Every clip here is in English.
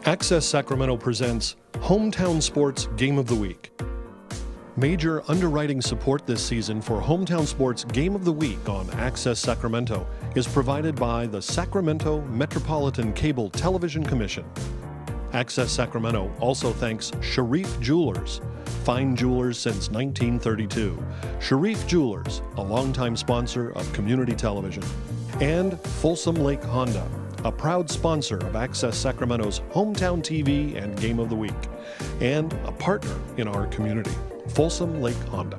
Access Sacramento presents Hometown Sports Game of the Week. Major underwriting support this season for Hometown Sports Game of the Week on Access Sacramento is provided by the Sacramento Metropolitan Cable Television Commission. Access Sacramento also thanks Sharif Jewelers, fine jewelers since 1932. Sharif Jewelers, a longtime sponsor of community television. And Folsom Lake Honda, a proud sponsor of Access Sacramento's Hometown TV and Game of the Week, and a partner in our community. Folsom Lake Honda.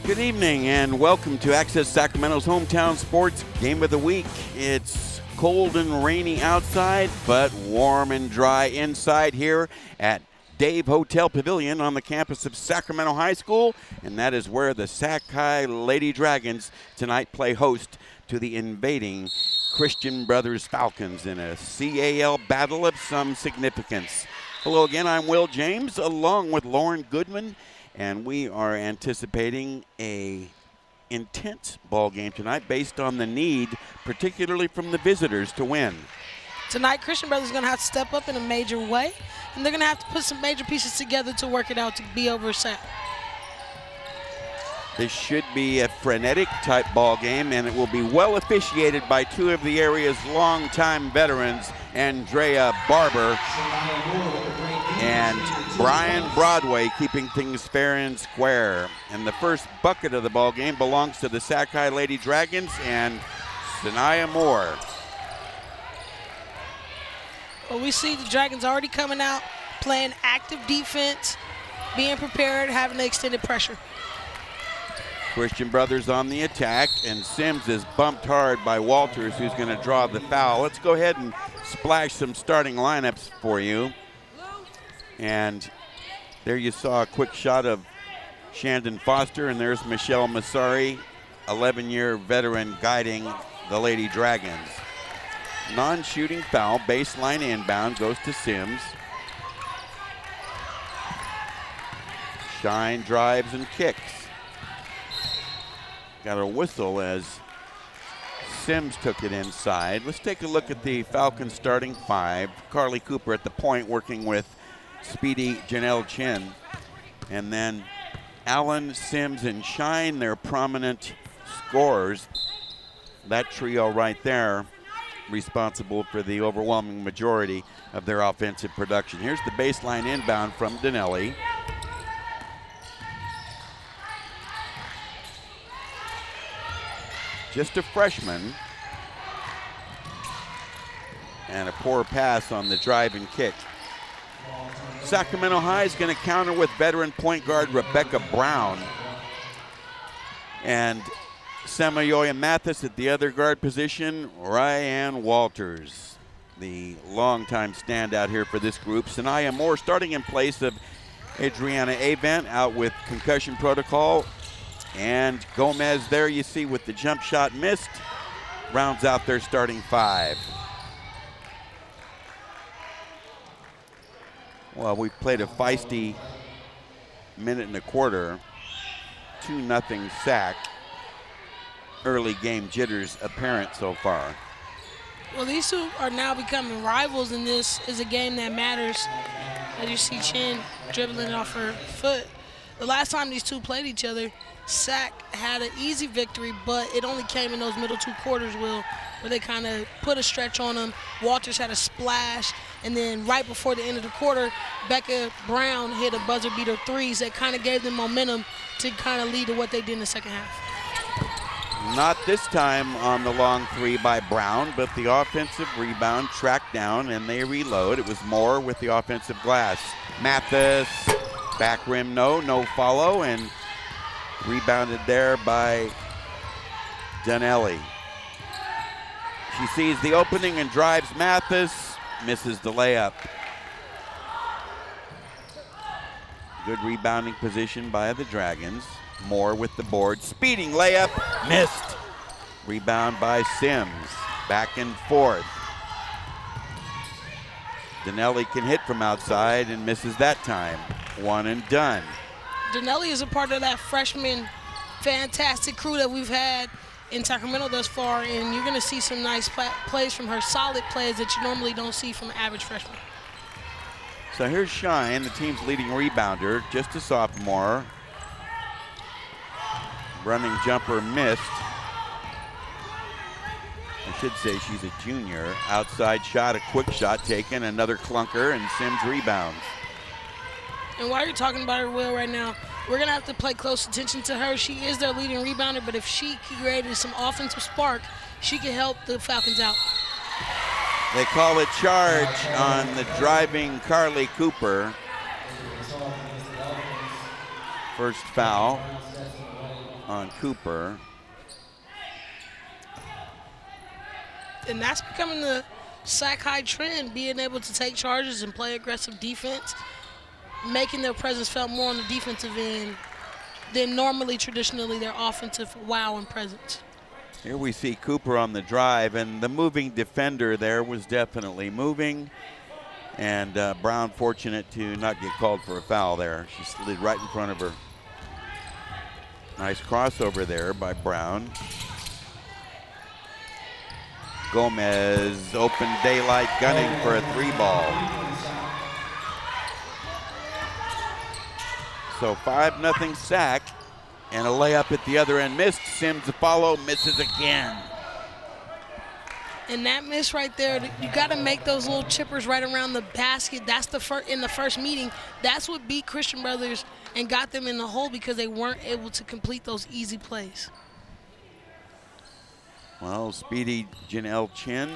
Good evening and welcome to Access Sacramento's Hometown Sports Game of the Week. It's cold and rainy outside, but warm and dry inside here at Dave Hotel Pavilion on the campus of Sacramento High School, and that is where the Sac High Lady Dragons tonight play host to the invading Christian Brothers Falcons in a CAL battle of some significance. Hello again, I'm Will James along with Lauren Goodman. And we are anticipating a intense ball game tonight based on the need, particularly from the visitors, to win. Tonight, Christian Brothers are going to have to step up in a major way, and they're going to have to put some major pieces together to work it out to be over Sac. This should be a frenetic type ball game, and it will be well officiated by two of the area's longtime veterans, Andrea Barber and Brian Broadway, keeping things fair and square. And the first bucket of the ball game belongs to the Sac High Lady Dragons and Sanaya Moore. Well, we see the Dragons already coming out, playing active defense, being prepared, having the extended pressure. Christian Brothers on the attack, and Sims is bumped hard by Walters, who's going to draw the foul. Let's go ahead and splash some starting lineups for you. And there you saw a quick shot of Shandon Foster, and there's Michelle Massari, 11-year veteran guiding the Lady Dragons. Non-shooting foul, baseline inbound, goes to Sims. Shine drives and kicks. Got a whistle as Sims took it inside. Let's take a look at the Falcons starting five. Carly Cooper at the point working with speedy Janelle Chin. And then Allen, Sims, and Shine, their prominent scorers. That trio right there responsible for the overwhelming majority of their offensive production. Here's the baseline inbound from Dinelli. Just a freshman. And a poor pass on the drive and kick. Sacramento High is going to counter with veteran point guard Rebecca Brown. And Samayoya Mathis at the other guard position, Ryan Walters, the longtime standout here for this group. Sanaya Moore starting in place of Adriana Avent, out with concussion protocol. And Gomez there you see with the jump shot missed, rounds out their starting five. Well, we've played a feisty minute and a quarter, 2-0 Sac. Early game jitters apparent so far. Well, these two are now becoming rivals, and this is a game that matters. As you see Chin dribbling it off her foot. The last time these two played each other, Sac had an easy victory, but it only came in those middle two quarters, Will, where they kind of put a stretch on them. Walters had a splash, and then right before the end of the quarter, Becca Brown hit a buzzer beater threes that kind of gave them momentum to kind of lead to what they did in the second half. Not this time on the long three by Brown, but the offensive rebound tracked down and they reload. It was Moore with the offensive glass. Mathis, back rim, no follow, and rebounded there by Donnelly. She sees the opening and drives Mathis, misses the layup. Good rebounding position by the Dragons. Moore with the board, speeding layup, missed. Rebound by Sims, back and forth. Donnelly can hit from outside and misses that time. One and done. Donnelly is a part of that freshman fantastic crew that we've had in Sacramento thus far, and you're going to see some nice plays from her, solid plays that you normally don't see from an average freshman. So here's Shine, the team's leading rebounder, just a sophomore. Running jumper missed. I should say she's a junior. Outside shot, a quick shot taken, another clunker, and Sims rebounds. And while you're talking about her, Will, right now, we're going to have to pay close attention to her. She is their leading rebounder, but if she created some offensive spark, she can help the Falcons out. They call a charge on the driving Carly Cooper. First foul on Cooper. And that's becoming the Sac High trend, being able to take charges and play aggressive defense, making their presence felt more on the defensive end than normally, traditionally, their offensive wow and presence. Here we see Cooper on the drive, and the moving defender there was definitely moving. And Brown fortunate to not get called for a foul there. She slid right in front of her. Nice crossover there by Brown. Gomez, open daylight, gunning for a 3-ball. So 5-0 Sac, and a layup at the other end missed. Sims the follow, misses again. And that miss right there, you got to make those little chippers right around the basket. That's in the first meeting. That's what beat Christian Brothers and got them in the hole, because they weren't able to complete those easy plays. Well, speedy Janelle Chin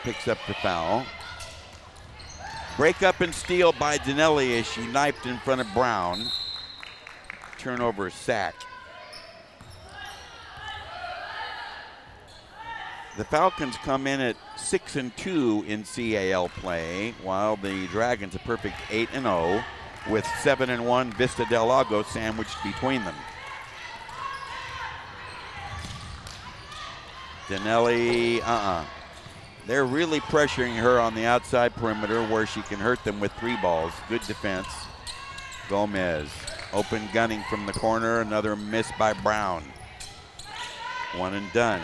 picks up the foul. Break up and steal by Donnelly as she knifed in front of Brown. Turnover Sac. The Falcons come in at 6-2 in CAL play, while the Dragons a perfect 8-0 with 7-1 Vista Del Lago sandwiched between them. Donnelly, They're really pressuring her on the outside perimeter where she can hurt them with 3 balls. Good defense. Gomez, open gunning from the corner, another miss by Brown. One and done.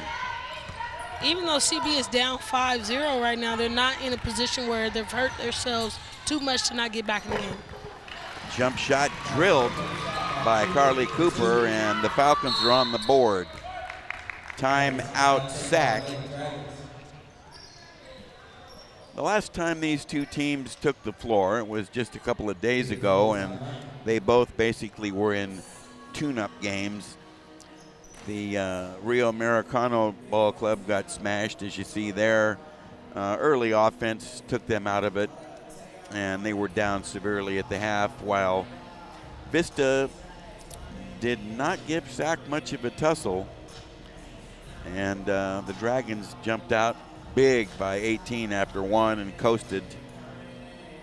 Even though CB is down 5-0 right now, they're not in a position where they've hurt themselves too much to not get back in the game. Jump shot drilled by Carly Cooper, and the Falcons are on the board. Time out Sac. The last time these two teams took the floor, it was just a couple of days ago, and they both basically were in tune-up games. The Rio Americano Ball Club got smashed, as you see there. Early offense took them out of it, and they were down severely at the half, while Vista did not give Sac much of a tussle. And the Dragons jumped out big by 18 after 1 and coasted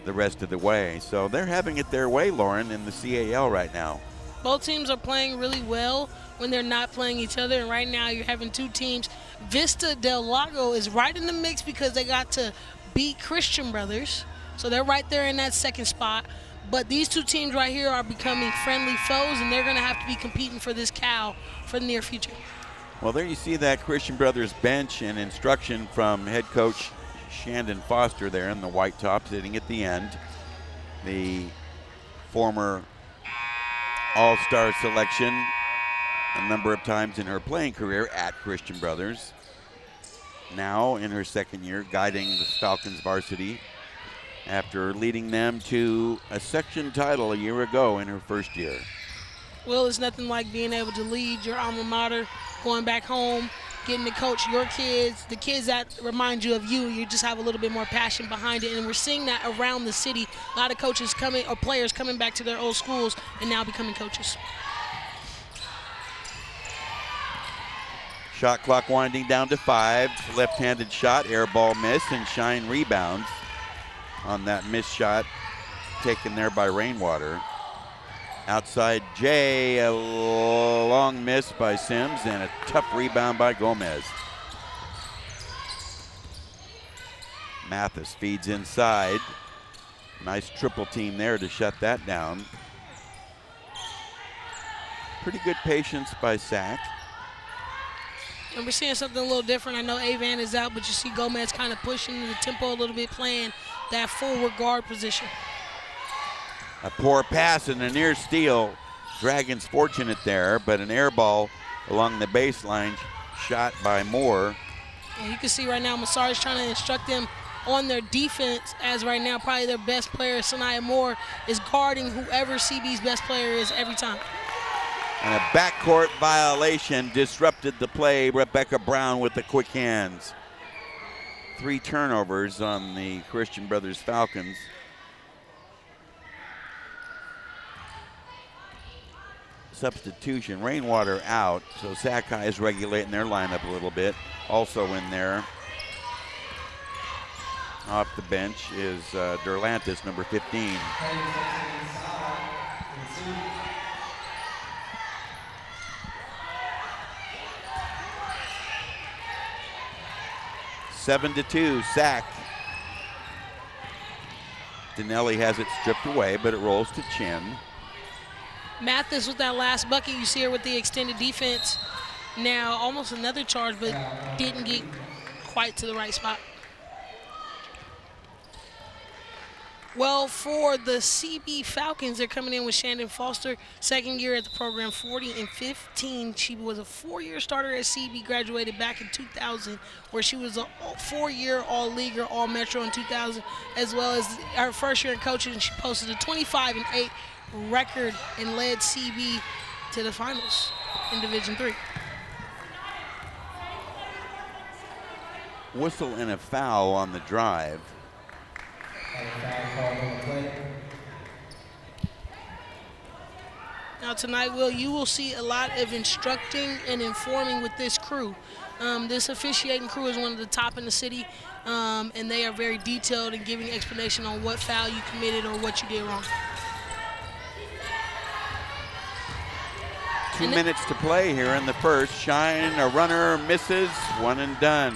the rest of the way. So they're having it their way, Lauren, in the CAL right now. Both teams are playing really well when they're not playing each other, and right now you're having two teams. Vista Del Lago is right in the mix because they got to beat Christian Brothers, so they're right there in that second spot. But these two teams right here are becoming friendly foes, and they're going to have to be competing for this cow for the near future. Well, there you see that Christian Brothers bench and instruction from head coach Shandon Foster there in the white top sitting at the end. The former all-star selection a number of times in her playing career at Christian Brothers. Now in her second year guiding the Falcons varsity after leading them to a section title a year ago in her first year. Well, it's nothing like being able to lead your alma mater going back home, getting to coach your kids, the kids that remind you of you. You just have a little bit more passion behind it. And we're seeing that around the city. A lot of coaches coming, or players coming back to their old schools and now becoming coaches. Shot clock winding down to 5. Left-handed shot, air ball miss, and Shine rebounds on that missed shot taken there by Rainwater. Outside Jay, a long miss by Sims, and a tough rebound by Gomez. Mathis feeds inside. Nice triple team there to shut that down. Pretty good patience by Sac. And we're seeing something a little different. I know Avan is out, but you see Gomez kind of pushing the tempo a little bit, playing that forward guard position. A poor pass and a near steal. Dragons fortunate there, but an air ball along the baseline shot by Moore. And you can see right now Massari's trying to instruct them on their defense, as right now probably their best player, Sanaya Moore, is guarding whoever CB's best player is every time. And a backcourt violation disrupted the play. Rebecca Brown with the quick hands. 3 turnovers on the Christian Brothers Falcons. Substitution, Rainwater out, so Sakai is regulating their lineup a little bit. Also in there, off the bench, is Derlantis, number 15. Seven to 2, Sac. Dinelli has it stripped away, but it rolls to Chin. Mathis with that last bucket. You see her with the extended defense. Now almost another charge, but didn't get quite to the right spot. Well, for the CB Falcons, they're coming in with Shandon Foster, second year at the program, 40-15. She was a 4-year starter at CB, graduated back in 2000, where she was a 4-year All-Leaguer, All-Metro in 2000, as well as her first year in coaching, and she posted a 25-8 record and led CB to the finals in Division III. Whistle and a foul on the drive. Now tonight, Will, you will see a lot of instructing and informing with this crew. This officiating crew is one of the top in the city, and they are very detailed in giving explanation on what foul you committed or what you did wrong. 2 minutes to play here in the first. Shine, a runner, misses, one and done.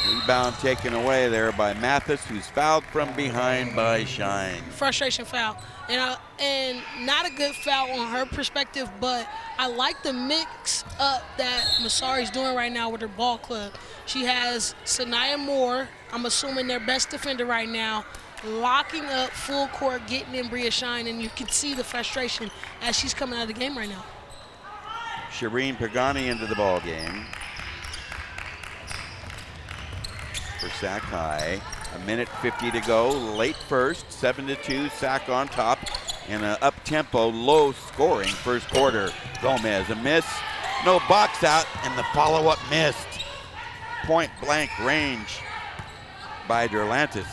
Rebound taken away there by Mathis, who's fouled from behind by Shine. Frustration foul. And not a good foul on her perspective, but I like the mix up that Massari's doing right now with her ball club. She has Sanaya Moore, I'm assuming their best defender right now, locking up full court, getting in Bria Shine, and you can see the frustration as she's coming out of the game right now. Shireen Pagani into the ball game. For Sac High, 1:50 to go, late first, 7-2, Sac on top in an up-tempo, low-scoring first quarter. Gomez, a miss, no box out, and the follow-up missed. Point-blank range by Derlantis.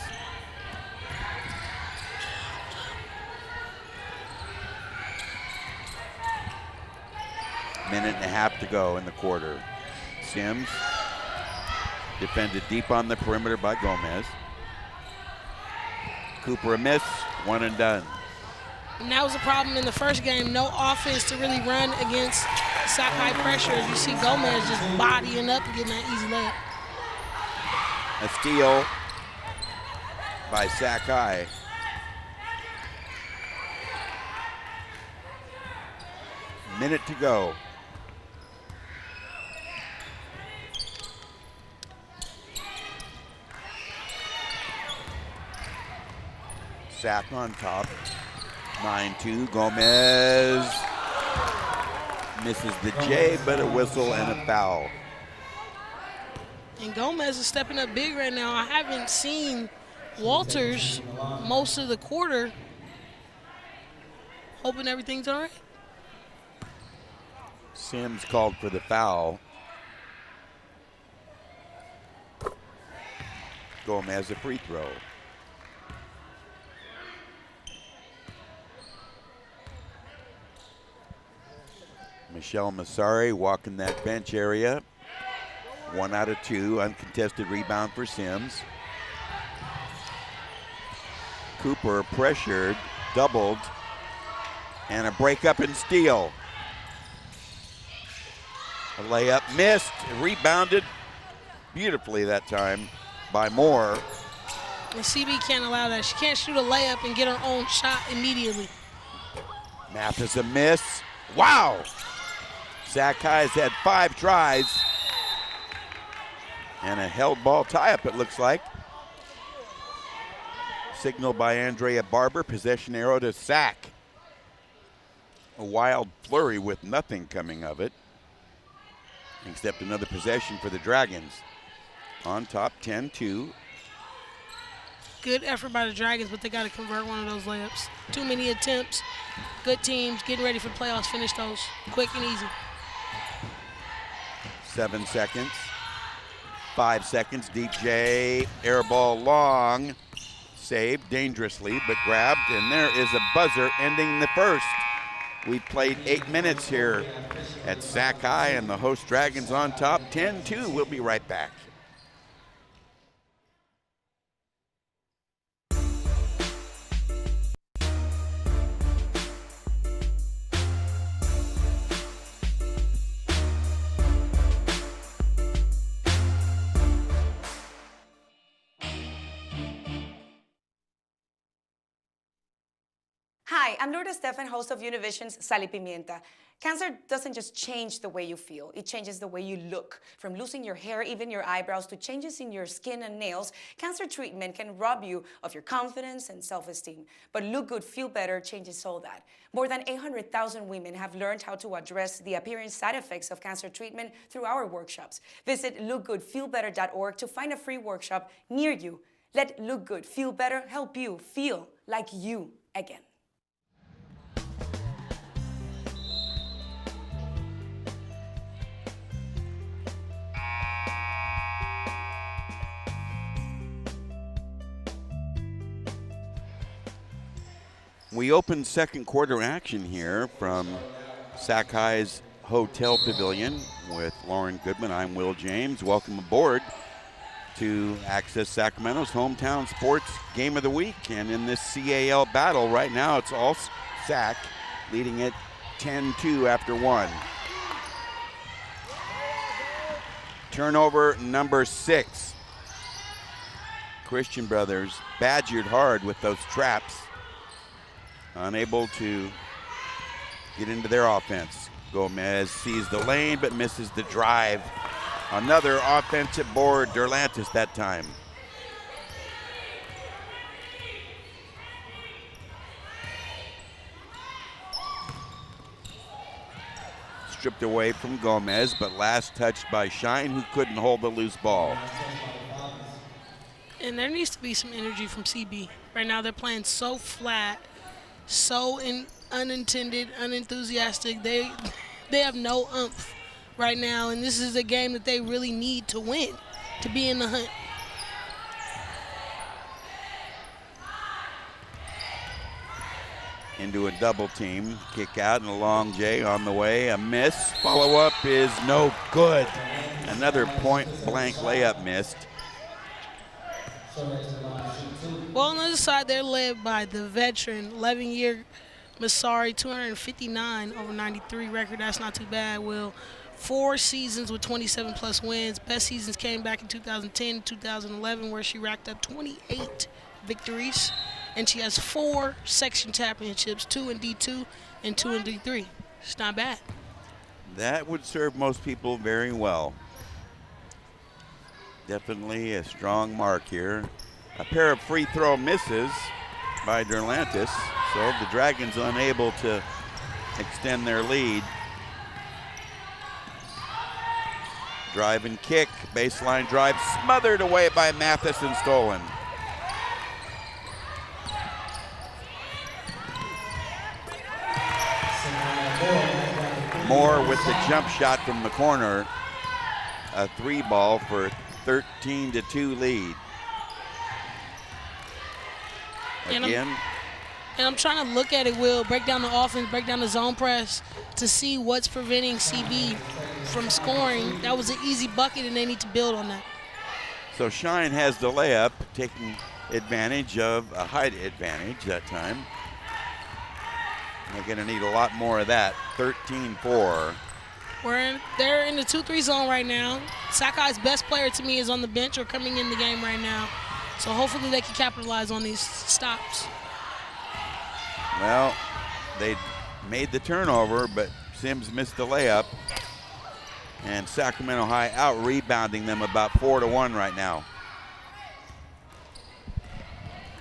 Minute and a half to go in the quarter. Sims defended deep on the perimeter by Gomez. Cooper a miss, one and done. And that was a problem in the first game. No offense to really run against Sakai pressure. As you see Gomez just bodying up and getting that easy layup. A steal by Sakai. Minute to go. Sac on top, 9-2, Gomez misses the J, but a whistle and a foul. And Gomez is stepping up big right now. I haven't seen Walters most of the quarter. Hoping everything's all right. Sims called for the foul. Gomez a free throw. Michelle Massari walking that bench area. 1 out of 2, uncontested rebound for Sims. Cooper pressured, doubled, and a break up and steal. A layup missed, rebounded beautifully that time by Moore. And CB can't allow that. She can't shoot a layup and get her own shot immediately. Mathis a miss. Wow! Sac High has had 5 tries. And a held ball tie-up, it looks like. Signal by Andrea Barber, possession arrow to Sac. A wild flurry with nothing coming of it, except another possession for the Dragons. On top, 10-2. Good effort by the Dragons, but they got to convert one of those layups. Too many attempts. Good teams getting ready for playoffs. Finish those quick and easy. 7 seconds. 5 seconds. DJ air ball long. Saved dangerously, but grabbed, and there is a buzzer ending the first. We've played 8 minutes here at Sac High, and the host Dragons on top, 10-2. We'll be right back. Hi, I'm Lourdes Stefan, host of Univision's Sal y Pimienta. Cancer doesn't just change the way you feel, it changes the way you look. From losing your hair, even your eyebrows, to changes in your skin and nails, cancer treatment can rob you of your confidence and self-esteem. But Look Good, Feel Better changes all that. More than 800,000 women have learned how to address the appearing side effects of cancer treatment through our workshops. Visit lookgoodfeelbetter.org to find a free workshop near you. Let Look Good, Feel Better help you feel like you again. We open second quarter action here from Sac High's Hotel Pavilion with Lauren Goodman. I'm Will James. Welcome aboard to Access Sacramento's hometown sports game of the week. And in this CAL battle right now, it's all Sac leading it 10-2 after 1. Turnover number 6. Christian Brothers badgered hard with those traps. Unable to get into their offense. Gomez sees the lane but misses the drive. Another offensive board, Derlantis that time. Stripped away from Gomez, but last touched by Shine, who couldn't hold the loose ball. And there needs to be some energy from CB. Right now they're playing so flat, so unintended, unenthusiastic. They have no oomph right now, and this is a game that they really need to win to be in the hunt. Into a double team, kick out and a long J on the way, a miss. Follow up is no good. Another point blank layup missed. Well, on the other side, they're led by the veteran, 11-year Massari, 259 over 93 record. That's not too bad, Will. 4 seasons with 27-plus wins. Best seasons came back in 2010, 2011, where she racked up 28 victories. And she has 4 section championships, 2 in D2 and 2 in D3. It's not bad. That would serve most people very well. Definitely a strong mark here. A pair of free throw misses by Derlantis, so the Dragons unable to extend their lead. Drive and kick, baseline drive smothered away by Mathis and stolen. Moore with the jump shot from the corner. A 3-ball for 13-2 lead. Again. And I'm trying to look at it, Will, break down the offense, break down the zone press to see what's preventing CB from scoring. That was an easy bucket, and they need to build on that. So Shine has the layup, taking advantage of a height advantage that time. They're going to need a lot more of that. 13-4. They're in the 2-3 zone right now. Sakai's best player to me is on the bench or coming in the game right now. So hopefully they can capitalize on these stops. Well, they made the turnover, but Sims missed the layup. And Sacramento High out-rebounding them about 4-1 right now.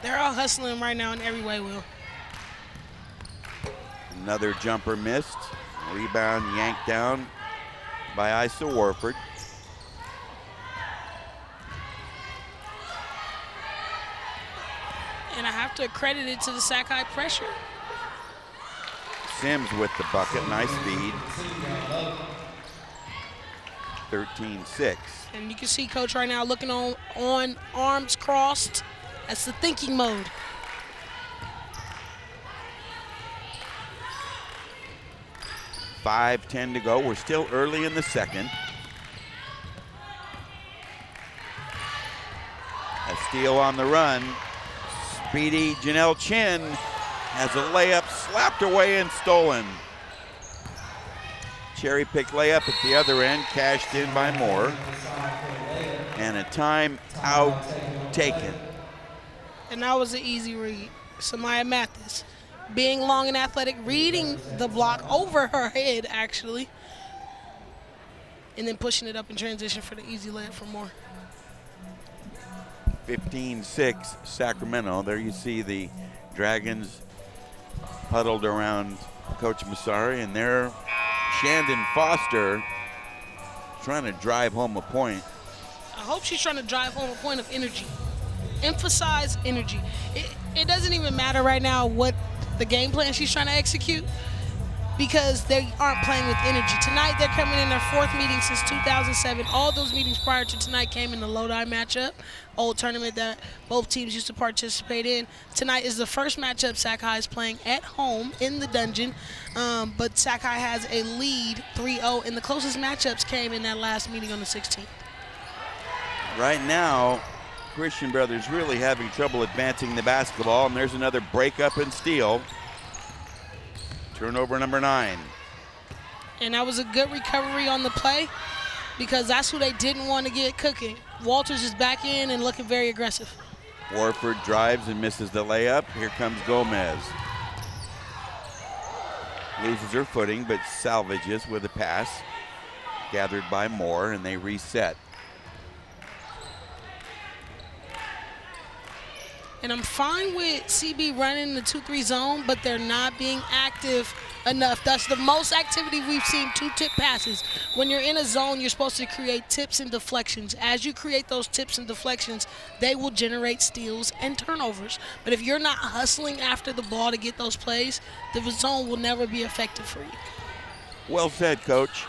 They're all hustling right now in every way, Will. Another jumper missed. Rebound yanked down by Isa Warford. And I have to credit it to the Sakai pressure. Sims with the bucket, nice feed. 13-6. And you can see Coach right now looking on arms crossed. That's the thinking mode. $5:10 to go. We're still early in the second. A steal on the run. Speedy Janelle Chin has a layup slapped away and stolen. Cherry pick layup at the other end, cashed in by Moore. And a timeout taken. And that was an easy read. Samaya Mathis, being long and athletic, reading the block over her head, actually. And then pushing it up in transition for the easy layup for Moore. 15-6 Sacramento. There you see the Dragons huddled around Coach Massari, and there Shandon Foster trying to drive home a point. I hope she's trying to drive home a point of energy. Emphasize energy. It doesn't even matter right now what the game plan she's trying to execute, because they aren't playing with energy. Tonight, they're coming in their 4th meeting since 2007. All those meetings prior to tonight came in the Lodi matchup, old tournament that both teams used to participate in. Tonight is the first matchup Sakai is playing at home in the Dungeon, but Sakai has a lead 3-0, and the closest matchups came in that last meeting on the 16th. Right now, Christian Brothers really having trouble advancing the basketball, and there's another breakup and steal. Turnover number 9. And that was a good recovery on the play, because that's who they didn't want to get cooking. Walters is back in and looking very aggressive. Warford drives and misses the layup. Here comes Gomez. Loses her footing, but salvages with a pass. Gathered by Moore, and they reset. And I'm fine with CB running the 2-3 zone, but they're not being active enough. That's the most activity we've seen, 2-tip passes. When you're in a zone, you're supposed to create tips and deflections. As you create those tips and deflections, they will generate steals and turnovers. But if you're not hustling after the ball to get those plays, the zone will never be effective for you. Well said, Coach.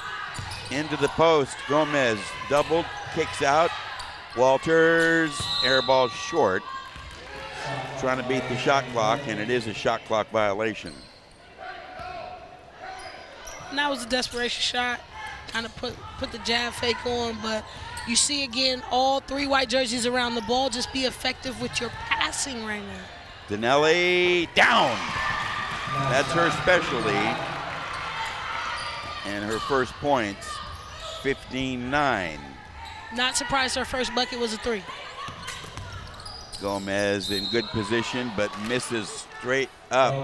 Into the post, Gomez doubled, kicks out. Walters, air ball short. Trying to beat the shot clock, and it is a shot clock violation. And that was a desperation shot. Kind of put the jab fake on, but you see again all 3 white jerseys around the ball. Just be effective with your passing right now. Dinelli down. That's her specialty. And her first points, 15-9. Not surprised her first bucket was a 3. Gomez in good position, but misses straight up.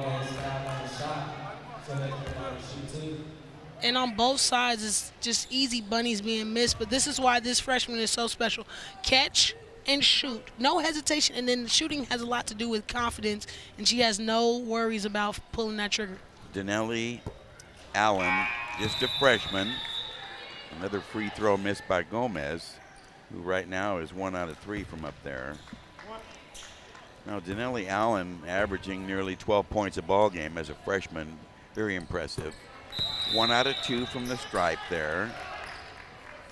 And on both sides, it's just easy bunnies being missed, but this is why this freshman is so special. Catch and shoot. No hesitation, and then the shooting has a lot to do with confidence, and she has no worries about pulling that trigger. Dinelli Allen, just a freshman. Another free throw missed by Gomez, who right now is 1 out of 3 from up there. Now, Dinelli Allen averaging nearly 12 points a ball game as a freshman. Very impressive. 1 out of 2 from the stripe there.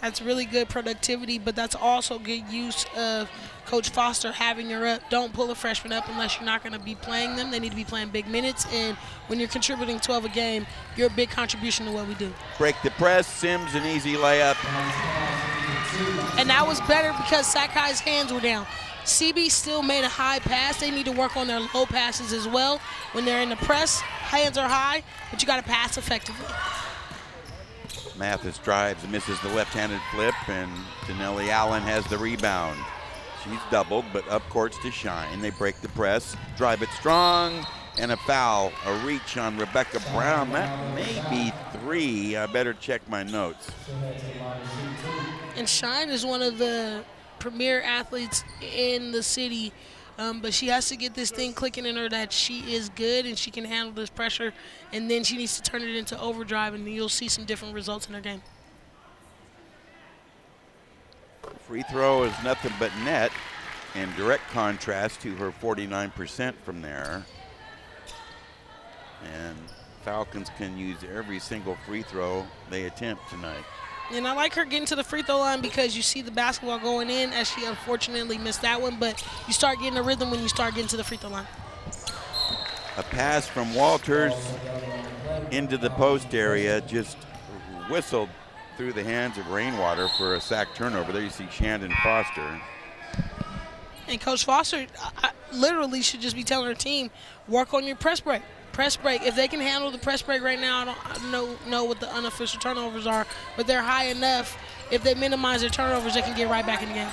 That's really good productivity, but that's also good use of Coach Foster having her up. Don't pull a freshman up unless you're not going to be playing them. They need to be playing big minutes, and when you're contributing 12 a game, you're a big contribution to what we do. Break the press, Sims an easy layup. And that was better because Sakai's hands were down. CB still made a high pass. They need to work on their low passes as well. When they're in the press, hands are high, but you got to pass effectively. Mathis drives and misses the left-handed flip, and Denelli Allen has the rebound. She's doubled, but up courts to Shine. They break the press, drive it strong, and a foul, a reach on Rebecca Brown. That may be 3. I better check my notes. And Shine is one of the premier athletes in the city, but she has to get this thing clicking in her that she is good and she can handle this pressure, and then she needs to turn it into overdrive, and you'll see some different results in her game. Free throw is nothing but net, in direct contrast to her 49% from there. And Falcons can use every single free throw they attempt tonight. And I like her getting to the free throw line because you see the basketball going in, as she unfortunately missed that one, but you start getting a rhythm when you start getting to the free throw line. A pass from Walters into the post area, just whistled through the hands of Rainwater for a sack turnover. There you see Shandon Foster. And Coach Foster literally should just be telling her team, work on your press break. Press break. If they can handle the press break right now, I don't know what the unofficial turnovers are, but they're high enough. If they minimize their turnovers, they can get right back in the game.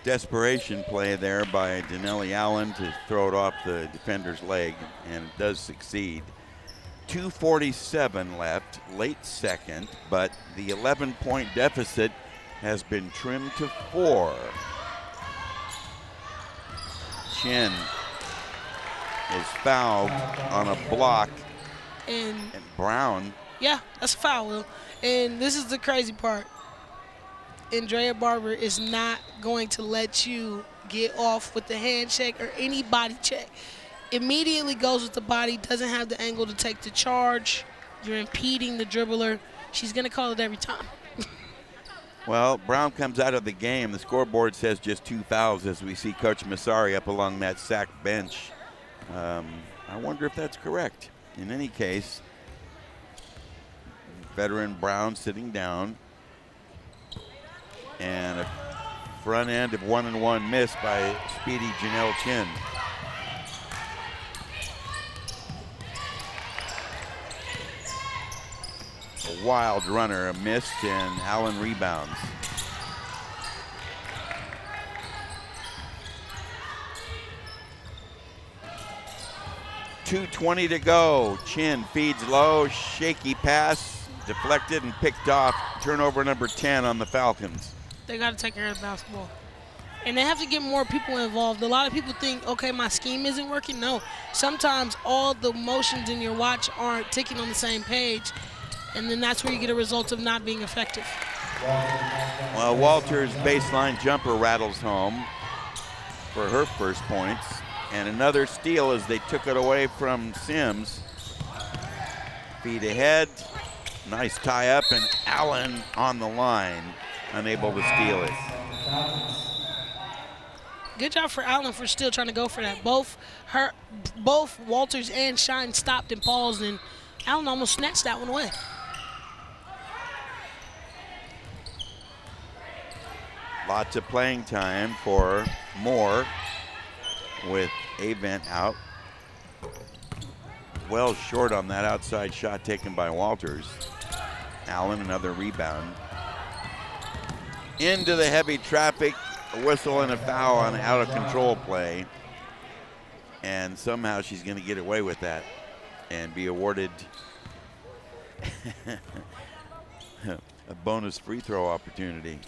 Desperation play there by Denelli Allen to throw it off the defender's leg, and it does succeed. 2:47 left, late second, but the 11-point deficit has been trimmed to 4. Chin is fouled on a block, and Brown. Yeah, that's a foul, Will. And this is the crazy part. Andrea Barber is not going to let you get off with the handshake or any body check. Immediately goes with the body, doesn't have the angle to take the charge. You're impeding the dribbler. She's going to call it every time. Well, Brown comes out of the game. The scoreboard says just 2 fouls as we see Coach Massari up along that sack bench. I wonder if that's correct. In any case, veteran Brown sitting down, and a front end of 1-and-1 miss by speedy Janelle Chin. A wild runner, a missed, and Allen rebounds. .220 to go. Chin feeds low, shaky pass, deflected and picked off. Turnover number 10 on the Falcons. They got to take care of the basketball. And they have to get more people involved. A lot of people think, okay, my scheme isn't working. No, sometimes all the motions in your watch aren't ticking on the same page, and then that's where you get a result of not being effective. Well, Walters' baseline jumper rattles home for her first points. And another steal as they took it away from Sims. Feed ahead, nice tie up, and Allen on the line, unable to steal it. Good job for Allen for still trying to go for that. Both Walters and Shine stopped and paused, and Allen almost snatched that one away. Lots of playing time for Moore, with Avent out. Well short on that outside shot taken by Walters. Allen, another rebound. Into the heavy traffic, a whistle and a foul on an out of control play. And somehow she's going to get away with that and be awarded a bonus free throw opportunity.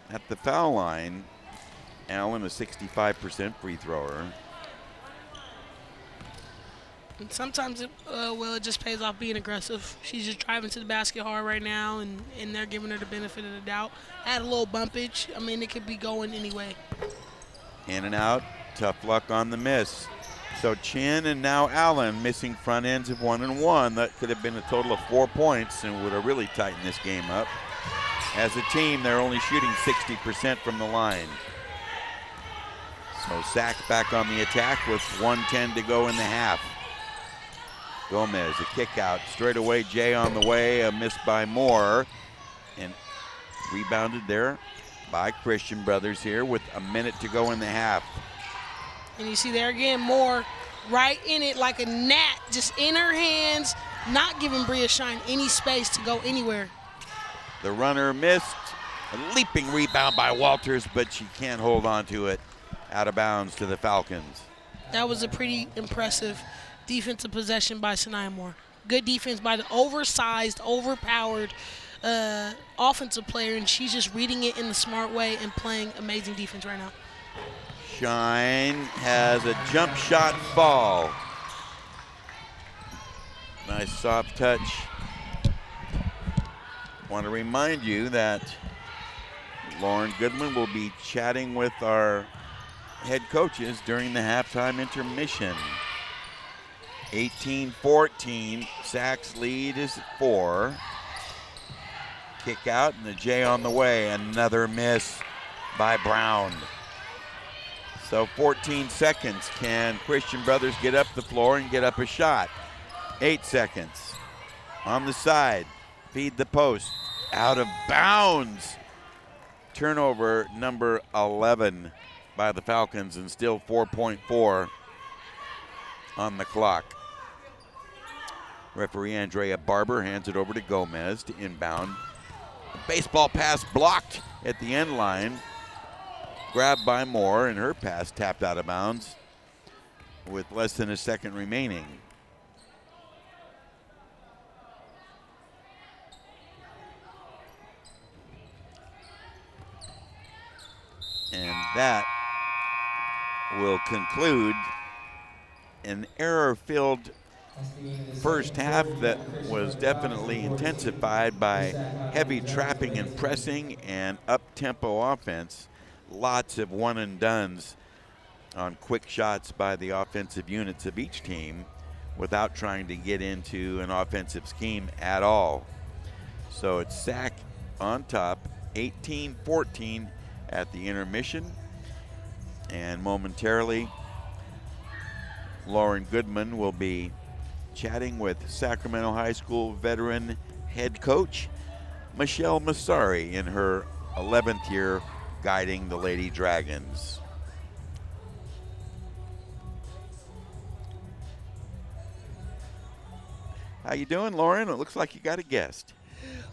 At the foul line, Allen, a 65% free thrower. And sometimes it just pays off being aggressive. She's just driving to the basket hard right now, and they're giving her the benefit of the doubt. Had a little bumpage. I mean, it could be going anyway. In and out, tough luck on the miss. So Chin and now Allen missing front ends of 1 and 1. That could have been a total of 4 points and would have really tightened this game up. As a team, they're only shooting 60% from the line. So Sac back on the attack with 1:10 to go in the half. Gomez, a kick out, straight away Jay on the way, a miss by Moore. And rebounded there by Christian Brothers here with a minute to go in the half. And you see there again, Moore right in it like a gnat, just in her hands, not giving Bria Shine any space to go anywhere. The runner missed. A leaping rebound by Walters, but she can't hold on to it. Out of bounds to the Falcons. That was a pretty impressive defensive possession by Sanaya Moore. Good defense by the oversized, overpowered offensive player, and she's just reading it in the smart way and playing amazing defense right now. Shine has a jump shot fall. Nice soft touch. Want to remind you that Lauren Goodman will be chatting with our head coaches during the halftime intermission. 18-14, Sac's lead is 4. Kick out and the J on the way, another miss by Brown. So 14 seconds. Can Christian Brothers get up the floor and get up a shot? 8 seconds. On the side, feed the post. Out of bounds. Turnover number 11 by the Falcons, and still 4.4 on the clock. Referee Andrea Barber hands it over to Gomez to inbound. Baseball pass blocked at the end line. Grabbed by Moore, and her pass tapped out of bounds with less than a second remaining. And that will conclude an error-filled first half that was definitely intensified by heavy trapping and pressing and up-tempo offense. Lots of one-and-dones on quick shots by the offensive units of each team without trying to get into an offensive scheme at all. So it's Sac on top, 18-14 at the intermission. And momentarily, Lauren Goodman will be chatting with Sacramento High School veteran head coach Michelle Massari in her 11th year guiding the Lady Dragons. How you doing, Lauren? It looks like you got a guest.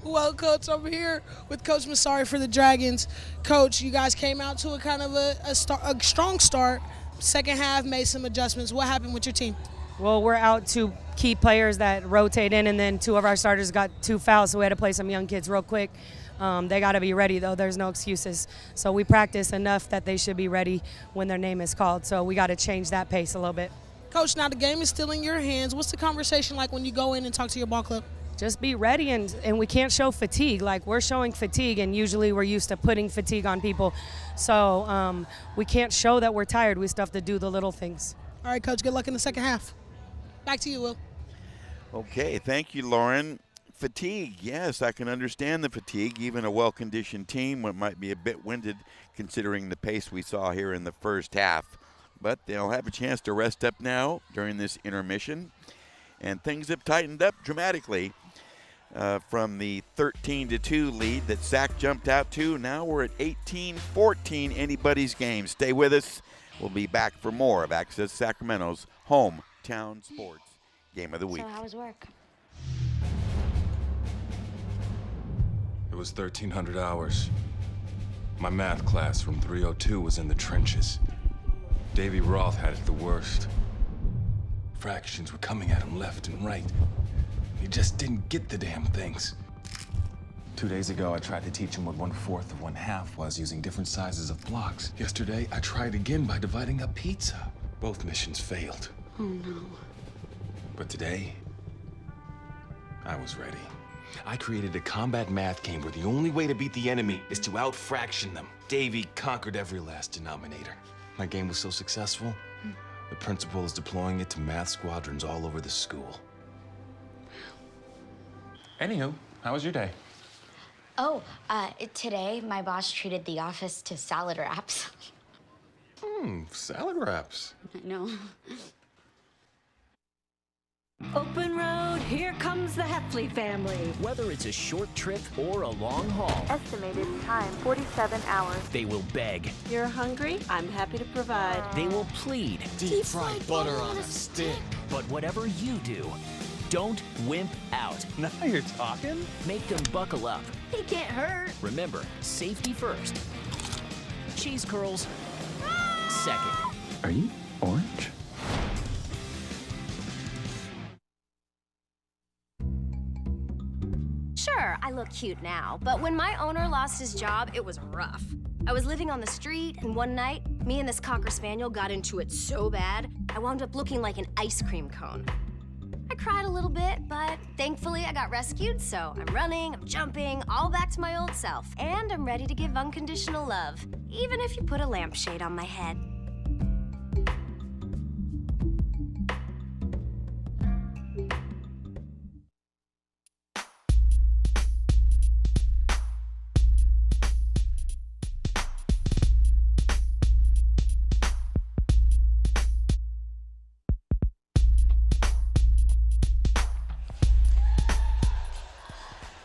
Well, Coach, I'm here with Coach Massari for the Dragons. Coach, you guys came out to a kind of a strong start. Second half, made some adjustments. What happened with your team? Well, we're out 2 key players that rotate in, and then 2 of our starters got 2 fouls, so we had to play some young kids real quick. They got to be ready, though. There's no excuses. So we practice enough that they should be ready when their name is called. So we got to change that pace a little bit. Coach, now the game is still in your hands. What's the conversation like when you go in and talk to your ball club? Just be ready, and we can't show fatigue. Like, we're showing fatigue, and usually we're used to putting fatigue on people. So we can't show that we're tired. We still have to do the little things. All right, Coach, good luck in the second half. Back to you, Will. Okay, thank you, Lauren. Fatigue, yes, I can understand the fatigue. Even a well-conditioned team might be a bit winded considering the pace we saw here in the first half. But they'll have a chance to rest up now during this intermission. And things have tightened up dramatically from the 13-2 lead that Sac jumped out to. Now we're at 18-14, anybody's game. Stay with us. We'll be back for more of Access Sacramento's Hometown Sports Game of the Week. So how was work? It was 1,300 hours. My math class from 302 was in the trenches. Davy Roth had it the worst. Fractions were coming at him left and right. He just didn't get the damn things. 2 days ago, I tried to teach him what 1/4 of 1/2 was using different sizes of blocks. Yesterday, I tried again by dividing up pizza. Both missions failed. Oh, no. But today, I was ready. I created a combat math game where the only way to beat the enemy is to out-fraction them. Davy conquered every last denominator. My game was so successful, The principal is deploying it to math squadrons all over the school. Anywho, how was your day? Oh, today my boss treated the office to salad wraps. Salad wraps. I know. Open road, here comes the Heffley family. Whether it's a short trip or a long haul, estimated time 47 hours. they will beg. You're hungry? I'm happy to provide. They will plead. Deep fried butter on a stick. But whatever you do, don't wimp out. Now you're talking. Make them buckle up. He can't hurt. Remember, safety first. Cheese curls second. Are you orange? Sure, I look cute now, but when my owner lost his job, it was rough. I was living on the street, and one night, me and this Cocker Spaniel got into it so bad, I wound up looking like an ice cream cone. I cried a little bit, but thankfully I got rescued, so I'm running, I'm jumping, all back to my old self. And I'm ready to give unconditional love, even if you put a lampshade on my head.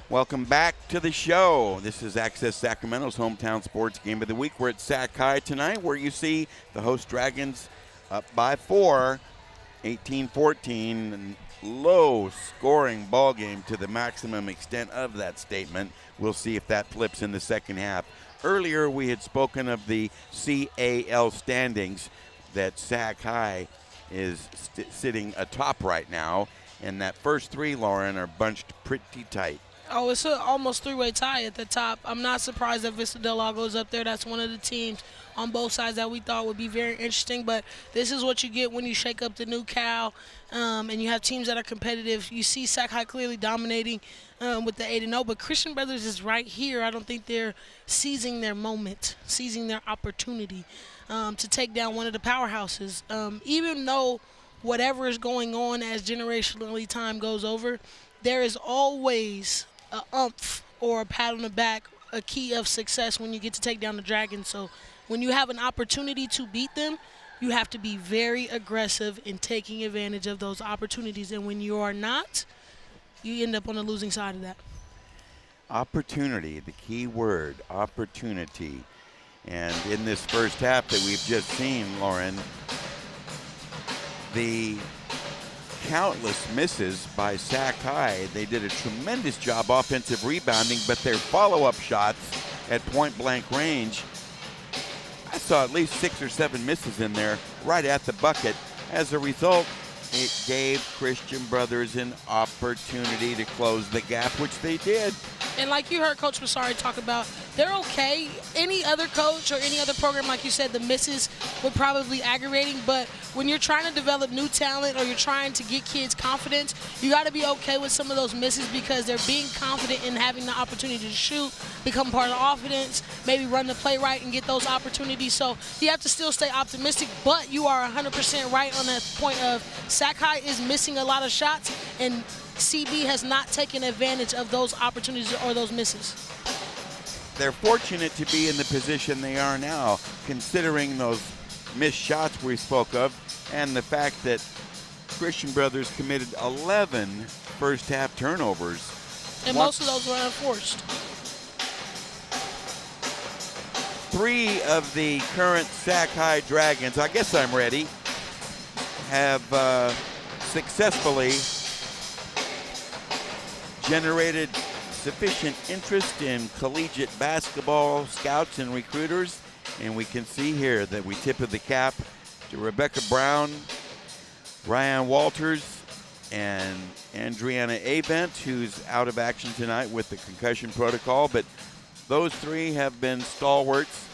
Welcome back to the show. This is Access Sacramento's Hometown Sports Game of the Week. We're at Sac High tonight, where you see the host Dragons up by 4, 18-14. Low-scoring ball game to the maximum extent of that statement. We'll see if that flips in the second half. Earlier, we had spoken of the CAL standings, that Sac High is sitting atop right now, and that first three, Lauren, are bunched pretty tight. Oh, it's an almost three-way tie at the top. I'm not surprised that Vista Del Lago's up there. That's one of the teams on both sides that we thought would be very interesting. But this is what you get when you shake up the new Cal, and you have teams that are competitive. You see Sac High clearly dominating with the 8-0, but Christian Brothers is right here. I don't think they're seizing their moment, seizing their opportunity to take down one of the powerhouses. Even though whatever is going on as generationally time goes over, there is always a umph or a pat on the back, a key of success when you get to take down the Dragons. So when you have an opportunity to beat them, you have to be very aggressive in taking advantage of those opportunities. And when you are not, you end up on the losing side of that. Opportunity, the key word, opportunity. And in this first half that we've just seen, Lauren, the countless misses by Sac High. They did a tremendous job offensive rebounding, but their follow-up shots at point-blank range, I saw at least 6 or 7 misses in there right at the bucket. As a result, it gave Christian Brothers an opportunity to close the gap, which they did. And like you heard Coach Massari talk about, they're okay. Any other coach or any other program, like you said, the misses would probably be aggravating. But when you're trying to develop new talent or you're trying to get kids confidence, you got to be okay with some of those misses because they're being confident in having the opportunity to shoot, become part of the offense, maybe run the play right and get those opportunities. So you have to still stay optimistic, but you are 100% right on that point of Sac High is missing a lot of shots, and CB has not taken advantage of those opportunities or those misses. They're fortunate to be in the position they are now, considering those missed shots we spoke of and the fact that Christian Brothers committed 11 first-half turnovers. And most of those were unforced. 3 of the current Sac High Dragons, I guess I'm ready, have successfully generated sufficient interest in collegiate basketball scouts and recruiters, and we can see here that we tip of the cap to Rebecca Brown, Ryan Walters, and Andriana Avent, who's out of action tonight with the concussion protocol, but those 3 have been stalwarts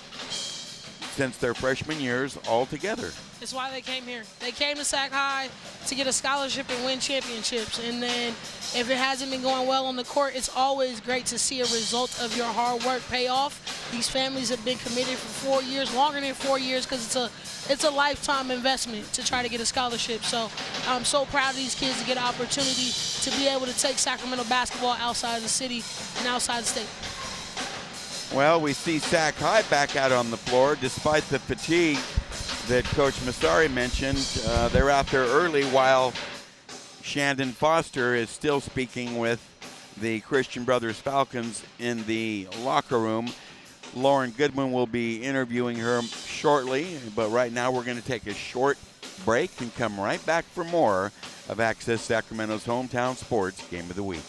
since their freshman years all together. It's why they came here. They came to Sac High to get a scholarship and win championships. And then if it hasn't been going well on the court, it's always great to see a result of your hard work pay off. These families have been committed for 4 years, longer than 4 years, because it's a lifetime investment to try to get a scholarship. So I'm so proud of these kids to get an opportunity to be able to take Sacramento basketball outside of the city and outside the state. Well, we see Sac High back out on the floor despite the fatigue that Coach Massari mentioned. They're out there early while Shandon Foster is still speaking with the Christian Brothers Falcons in the locker room. Lauren Goodman will be interviewing her shortly, but right now we're going to take a short break and come right back for more of Access Sacramento's Hometown Sports Game of the Week.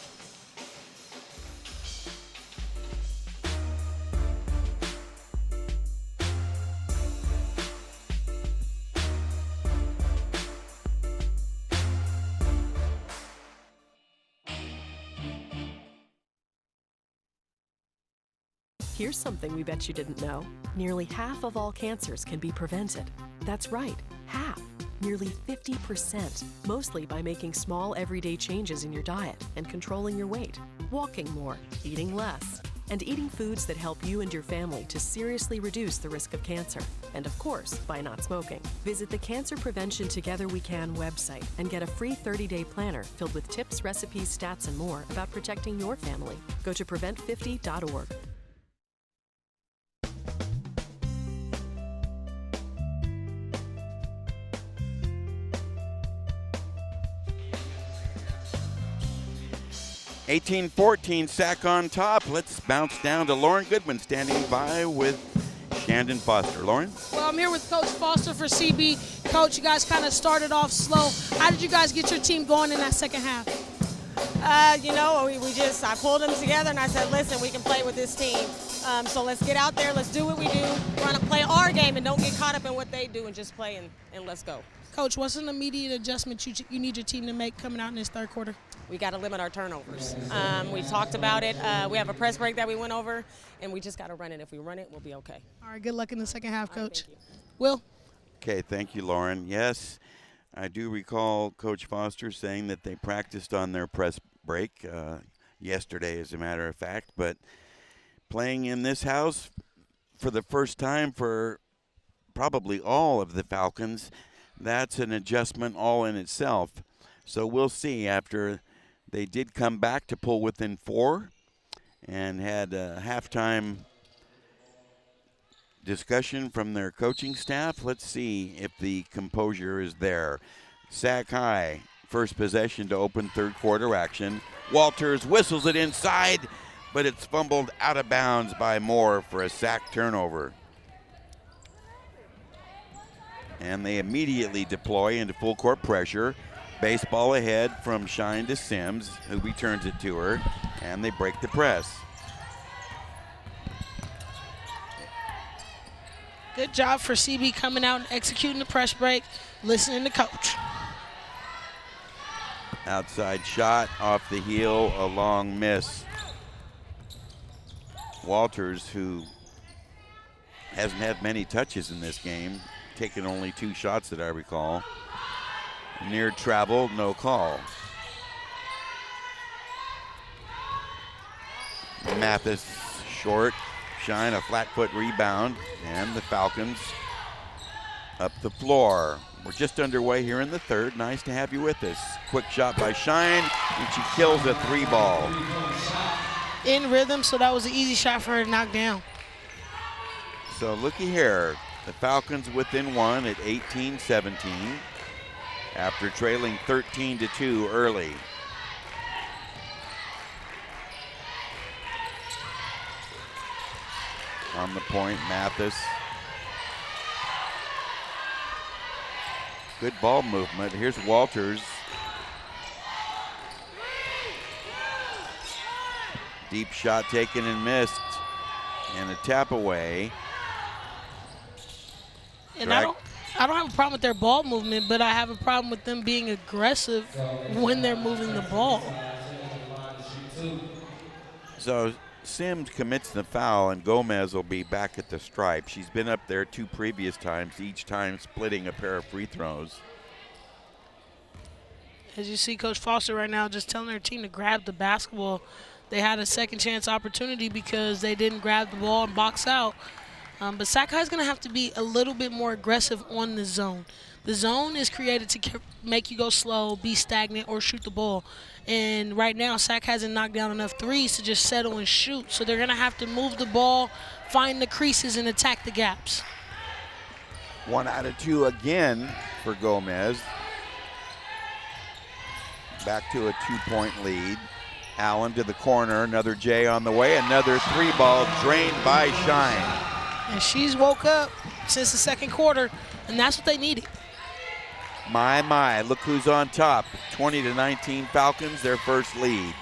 Here's something we bet you didn't know. Nearly half of all cancers can be prevented. That's right, half. Nearly 50%, mostly by making small everyday changes in your diet and controlling your weight, walking more, eating less, and eating foods that help you and your family to seriously reduce the risk of cancer. And of course, by not smoking. Visit the Cancer Prevention Together We Can website and get a free 30-day planner filled with tips, recipes, stats, and more about protecting your family. Go to prevent50.org. (18-14) Sac on top. Let's bounce down to Lauren Goodman standing by with Shandon Foster. Lauren? Well, I'm here with Coach Foster for CB. Coach, you guys kind of started off slow. How did you guys get your team going in that second half? I pulled them together and I said, listen, we can play with this team. So let's get out there, let's do what we do, play our game and don't get caught up in what they do and just play and let's go. Coach, what's an immediate adjustment you need your team to make coming out in this third quarter? We got to limit our turnovers. We talked about it. We have a press break that we went over, and we just got to run it. If we run it, we'll be okay. All right, good luck in the second half, Coach. Thank you. Will? Okay, thank you, Lauren. Yes, I do recall Coach Foster saying that they practiced on their press break yesterday, as a matter of fact, but playing in this house for the first time for probably all of the Falcons, that's an adjustment all in itself. So we'll see. After they did come back to pull within 4 and had a halftime discussion from their coaching staff. Let's see if the composure is there. Sac High, first possession to open third quarter action. Walters whistles it inside, but it's fumbled out of bounds by Moore for a Sac turnover. And they immediately deploy into full court pressure. Baseball ahead from Shine to Sims, who returns it to her, and they break the press. Good job for CB coming out and executing the press break, listening to Coach. Outside shot off the heel, a long miss. Walters, who hasn't had many touches in this game, taken only 2 shots that I recall. Near travel, no call. Mathis short, Shine a flat foot rebound, and the Falcons up the floor. We're just underway here in the third. Nice to have you with us. Quick shot by Shine, and she kills a 3-ball. In rhythm, so that was an easy shot for her to knock down. So looky here, the Falcons within 1 at 18-17. After trailing 13-2 early. On the point, Mathis. Good ball movement. Here's Walters. Deep shot taken and missed. And a tap away. And I don't have a problem with their ball movement, but I have a problem with them being aggressive when they're moving the ball. So Sims commits the foul, and Gomez will be back at the stripe. She's been up there 2 previous times, each time splitting a pair of free throws. As you see Coach Foster right now just telling their team to grab the basketball. They had a second chance opportunity because they didn't grab the ball and box out. But Sac High is going to have to be a little bit more aggressive on the zone. The zone is created to make you go slow, be stagnant, or shoot the ball. And right now, Sac hasn't knocked down enough threes to just settle and shoot. So they're going to have to move the ball, find the creases, and attack the gaps. 1 out of 2 again for Gomez. Back to a 2-point lead. Allen to the corner, another J on the way, another 3-ball drained by Shine. And she's woke up since the second quarter, and that's what they needed. My, look who's on top. 20-19 Falcons, their first lead.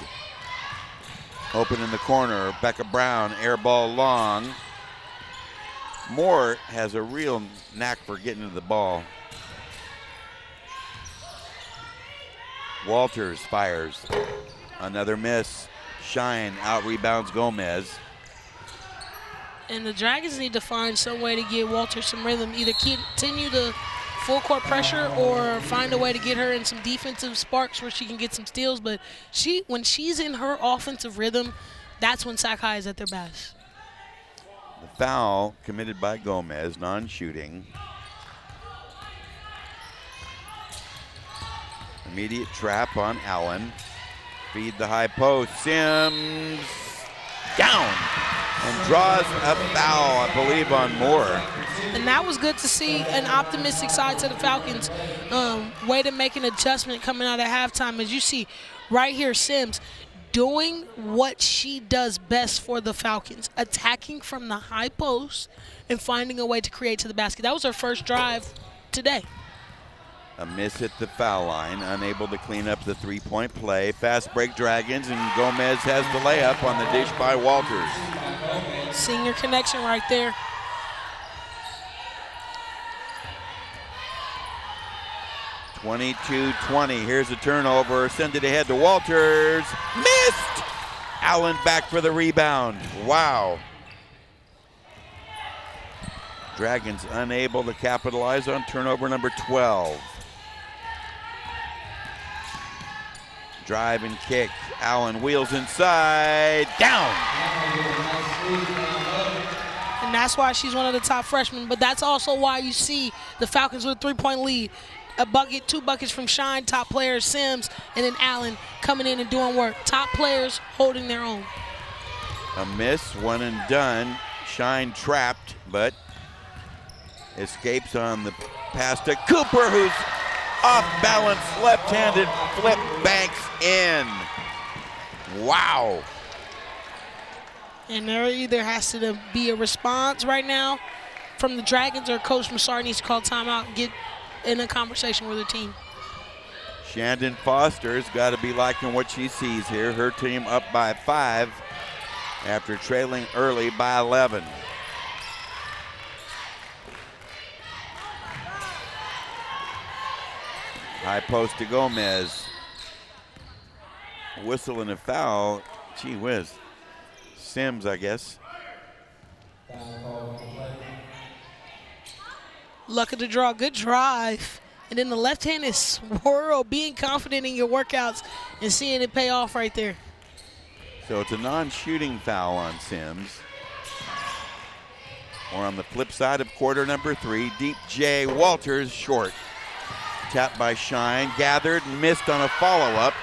Open in the corner, Becca Brown, air ball long. Moore has a real knack for getting to the ball. Walters fires. Another miss. Shine out-rebounds Gomez. And the Dragons need to find some way to get Walters some rhythm. Either continue the full court pressure or find a way to get her in some defensive sparks where she can get some steals. But when she's in her offensive rhythm, that's when Sac High is at their best. The foul committed by Gomez, non-shooting. Immediate trap on Allen. Feed the high post. Sims down and draws a foul, I believe, on Moore. And that was good to see an optimistic side to the Falcons. Way to make an adjustment coming out at halftime. As you see right here, Sims doing what she does best for the Falcons, attacking from the high post and finding a way to create to the basket. That was her first drive today. A miss at the foul line, unable to clean up the three-point play. Fast break Dragons, and Gomez has the layup on the dish by Walters. Senior connection right there. (22-20). Here's a turnover. Send it ahead to Walters. Missed! Allen back for the rebound. Wow. Dragons unable to capitalize on turnover number 12. Drive and kick. Allen wheels inside. Down. And that's why she's one of the top freshmen. But that's also why you see the Falcons with a three-point lead. A bucket, 2 buckets from Shine, top players, Sims, and then Allen coming in and doing work. Top players holding their own. A miss, one and done. Shine trapped, but escapes on the pass to Cooper, who's off balance, left-handed flip, banks in. Wow. And there either has to be a response right now from the Dragons, or Coach Massar needs to call timeout and get in a conversation with the team. Shandon Foster's got to be liking what she sees here. Her team up by 5 after trailing early by 11. High post to Gomez. Whistle and a foul. Gee whiz. Sims, I guess. Luck of the draw, good drive. And then the left hand is swirl, being confident in your workouts and seeing it pay off right there. So it's a non-shooting foul on Sims. Or on the flip side of quarter number 3, deep J. Walters short. Tapped by Shine, gathered and missed on a follow-up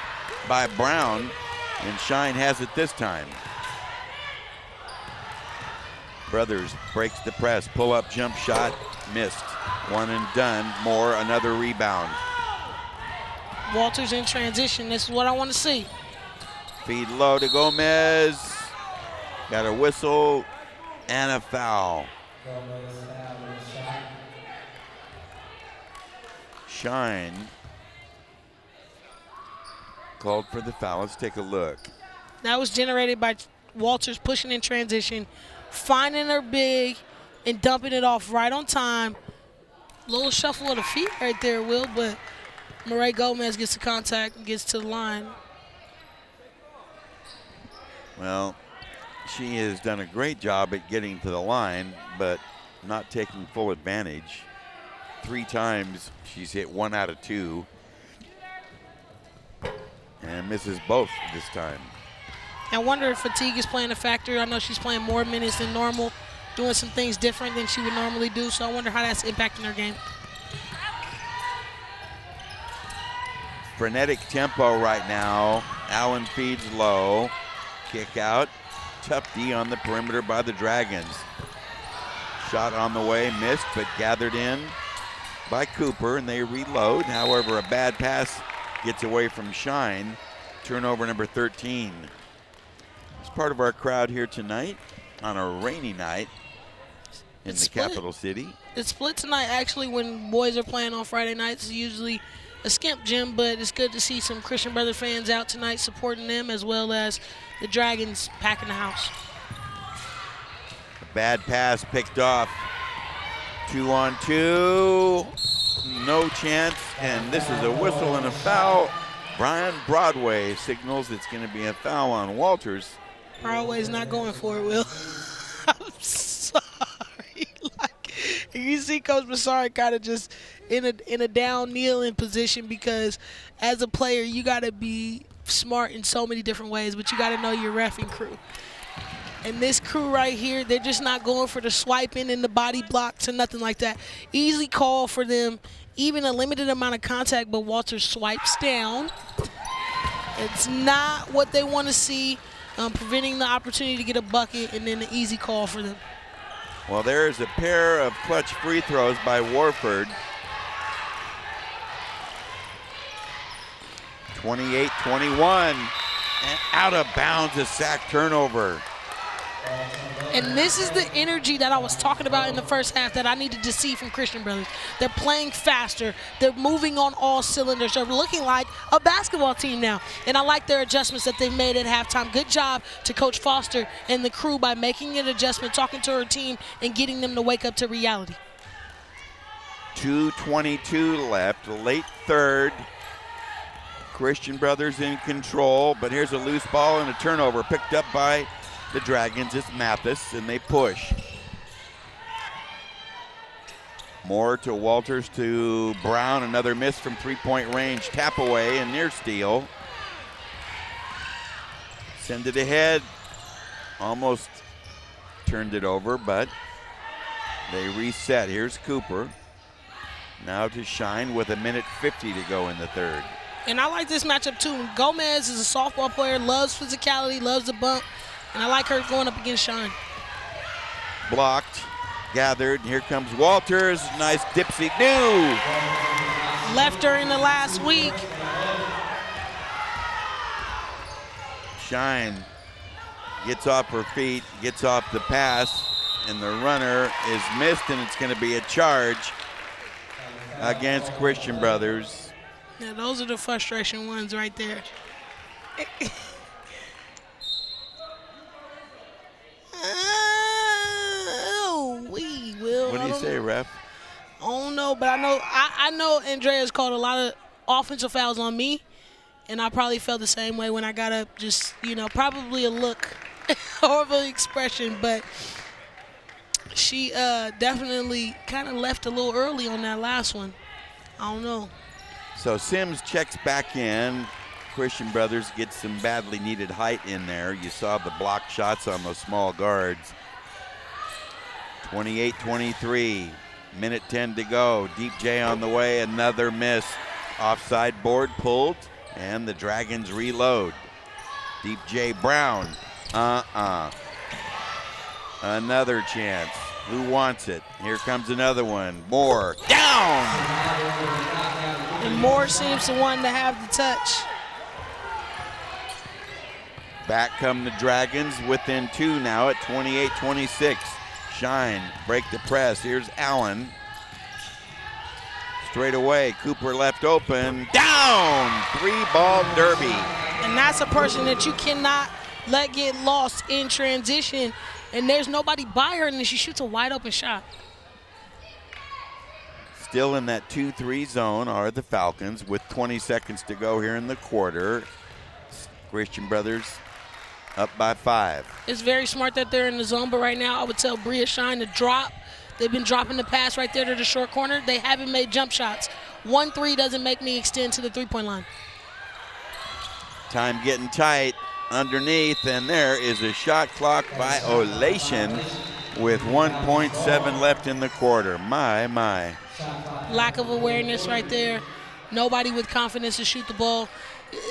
by Brown, and Shine has it this time. Brothers breaks the press, pull-up jump shot, missed. One and done. Moore, another rebound. Walters in transition, this is what I want to see. Feed low to Gomez. Got a whistle and a foul. Shine called for the foul. Let's take a look. That was generated by Walters pushing in transition, finding her big and dumping it off right on time. Little shuffle of the feet right there, Will, but Marae Gomez gets the contact and gets to the line. Well, she has done a great job at getting to the line, but not taking full advantage. 3 times she's hit 1 out of 2. and misses both this time. I wonder if fatigue is playing a factor. I know she's playing more minutes than normal, doing some things different than she would normally do, so I wonder how that's impacting her game. Frenetic tempo right now. Allen feeds low. Kick out. Tough D on the perimeter by the Dragons. Shot on the way, missed, but gathered in by Cooper, and they reload. However, a bad pass gets away from Shine. Turnover number 13. It's part of our crowd here tonight on a rainy night in the capital city. It's split tonight, actually, when boys are playing on Friday nights. It's usually a skimp gym, but it's good to see some Christian Brother fans out tonight supporting them, as well as the Dragons packing the house. A bad pass picked off. 2-on-2. No chance, and this is a whistle and a foul. Brian Broadway signals it's going to be a foul on Walters. Broadway's not going for it, Will. I'm sorry. You see Coach Massari kind of just in a down kneeling position, because as a player you got to be smart in so many different ways, but you got to know your reffing crew. And this crew right here, they're just not going for the swiping and the body blocks and nothing like that. Easy call for them, even a limited amount of contact, but Walters swipes down. It's not what they want to see, preventing the opportunity to get a bucket, and then an easy call for them. Well, there's a pair of clutch free throws by Warford. 28-21, and out of bounds, a sack turnover. And this is the energy that I was talking about in the first half that I needed to see from Christian Brothers. They're playing faster. They're moving on all cylinders. They're looking like a basketball team now. And I like their adjustments that they've made at halftime. Good job to Coach Foster and the crew by making an adjustment, talking to her team, and getting them to wake up to reality. 2:22 left, late third. Christian Brothers in control, but here's a loose ball and a turnover picked up by the Dragons. It's Mathis, and they push. Moore to Walters to Brown. Another miss from three-point range. Tap away and near steal. Send it ahead. Almost turned it over, but they reset. Here's Cooper. Now to Shine with 1:50 to go in the third. And I like this matchup too. Gomez is a softball player, loves physicality, loves the bump. And I like her going up against Shine. Blocked, gathered. Here comes Walters. Nice dipsy-do. Left her in the last week. Shine gets off her feet, gets off the pass, and the runner is missed, and it's going to be a charge against Christian Brothers. Yeah, those are the frustration ones right there. What do you say, ref? I don't know, but I know Andrea's called a lot of offensive fouls on me, and I probably felt the same way when I got up. Just, probably a look, horrible expression, but she definitely kind of left a little early on that last one. I don't know. So Sims checks back in. Christian Brothers gets some badly needed height in there. You saw the block shots on those small guards. 28-23, minute 10 to go. Deep J on the way, another miss. Offside board pulled, and the Dragons reload. Deep J Brown, Another chance. Who wants it? Here comes another one. Moore, down! And Moore seems the one to have the touch. Back come the Dragons within two now at 28-26. Shine, break the press. Here's Allen. Straight away, Cooper left open. Down! Three-ball derby. And that's a person that you cannot let get lost in transition. And there's nobody by her, and then she shoots a wide-open shot. Still in that 2-3 zone are the Falcons with 20 seconds to go here in the quarter. Christian Brothers up by 5. It's very smart that they're in the zone, but right now I would tell Bria Shine to drop. They've been dropping the pass right there to the short corner. They haven't made jump shots. 1-3 doesn't make me extend to the three-point line. Time getting tight underneath, and there is a shot clock violation with 1.7 left in the quarter. My. Lack of awareness right there. Nobody with confidence to shoot the ball.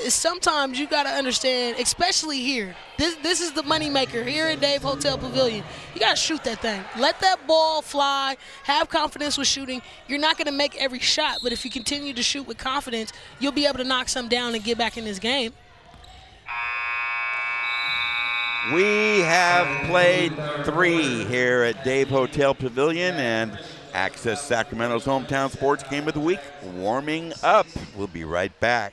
Sometimes you got to understand, especially here. This is the moneymaker here at Dave Hotel Pavilion. You got to shoot that thing. Let that ball fly. Have confidence with shooting. You're not going to make every shot, but if you continue to shoot with confidence, you'll be able to knock some down and get back in this game. We have played 3 here at Dave Hotel Pavilion, and Access Sacramento's hometown sports game of the week warming up. We'll be right back.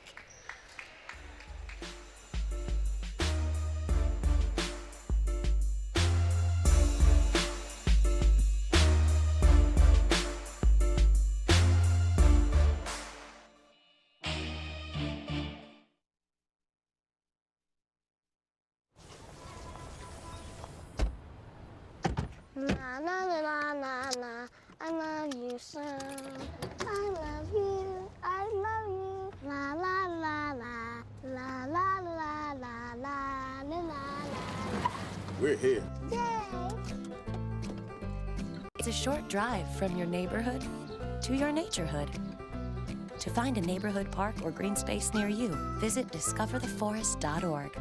Na na na na na, I love you so. I love you, I love you. La la la la, la la la la la la la. We're here. Yay! It's a short drive from your neighborhood to your naturehood. To find a neighborhood park or green space near you, visit discovertheforest.org.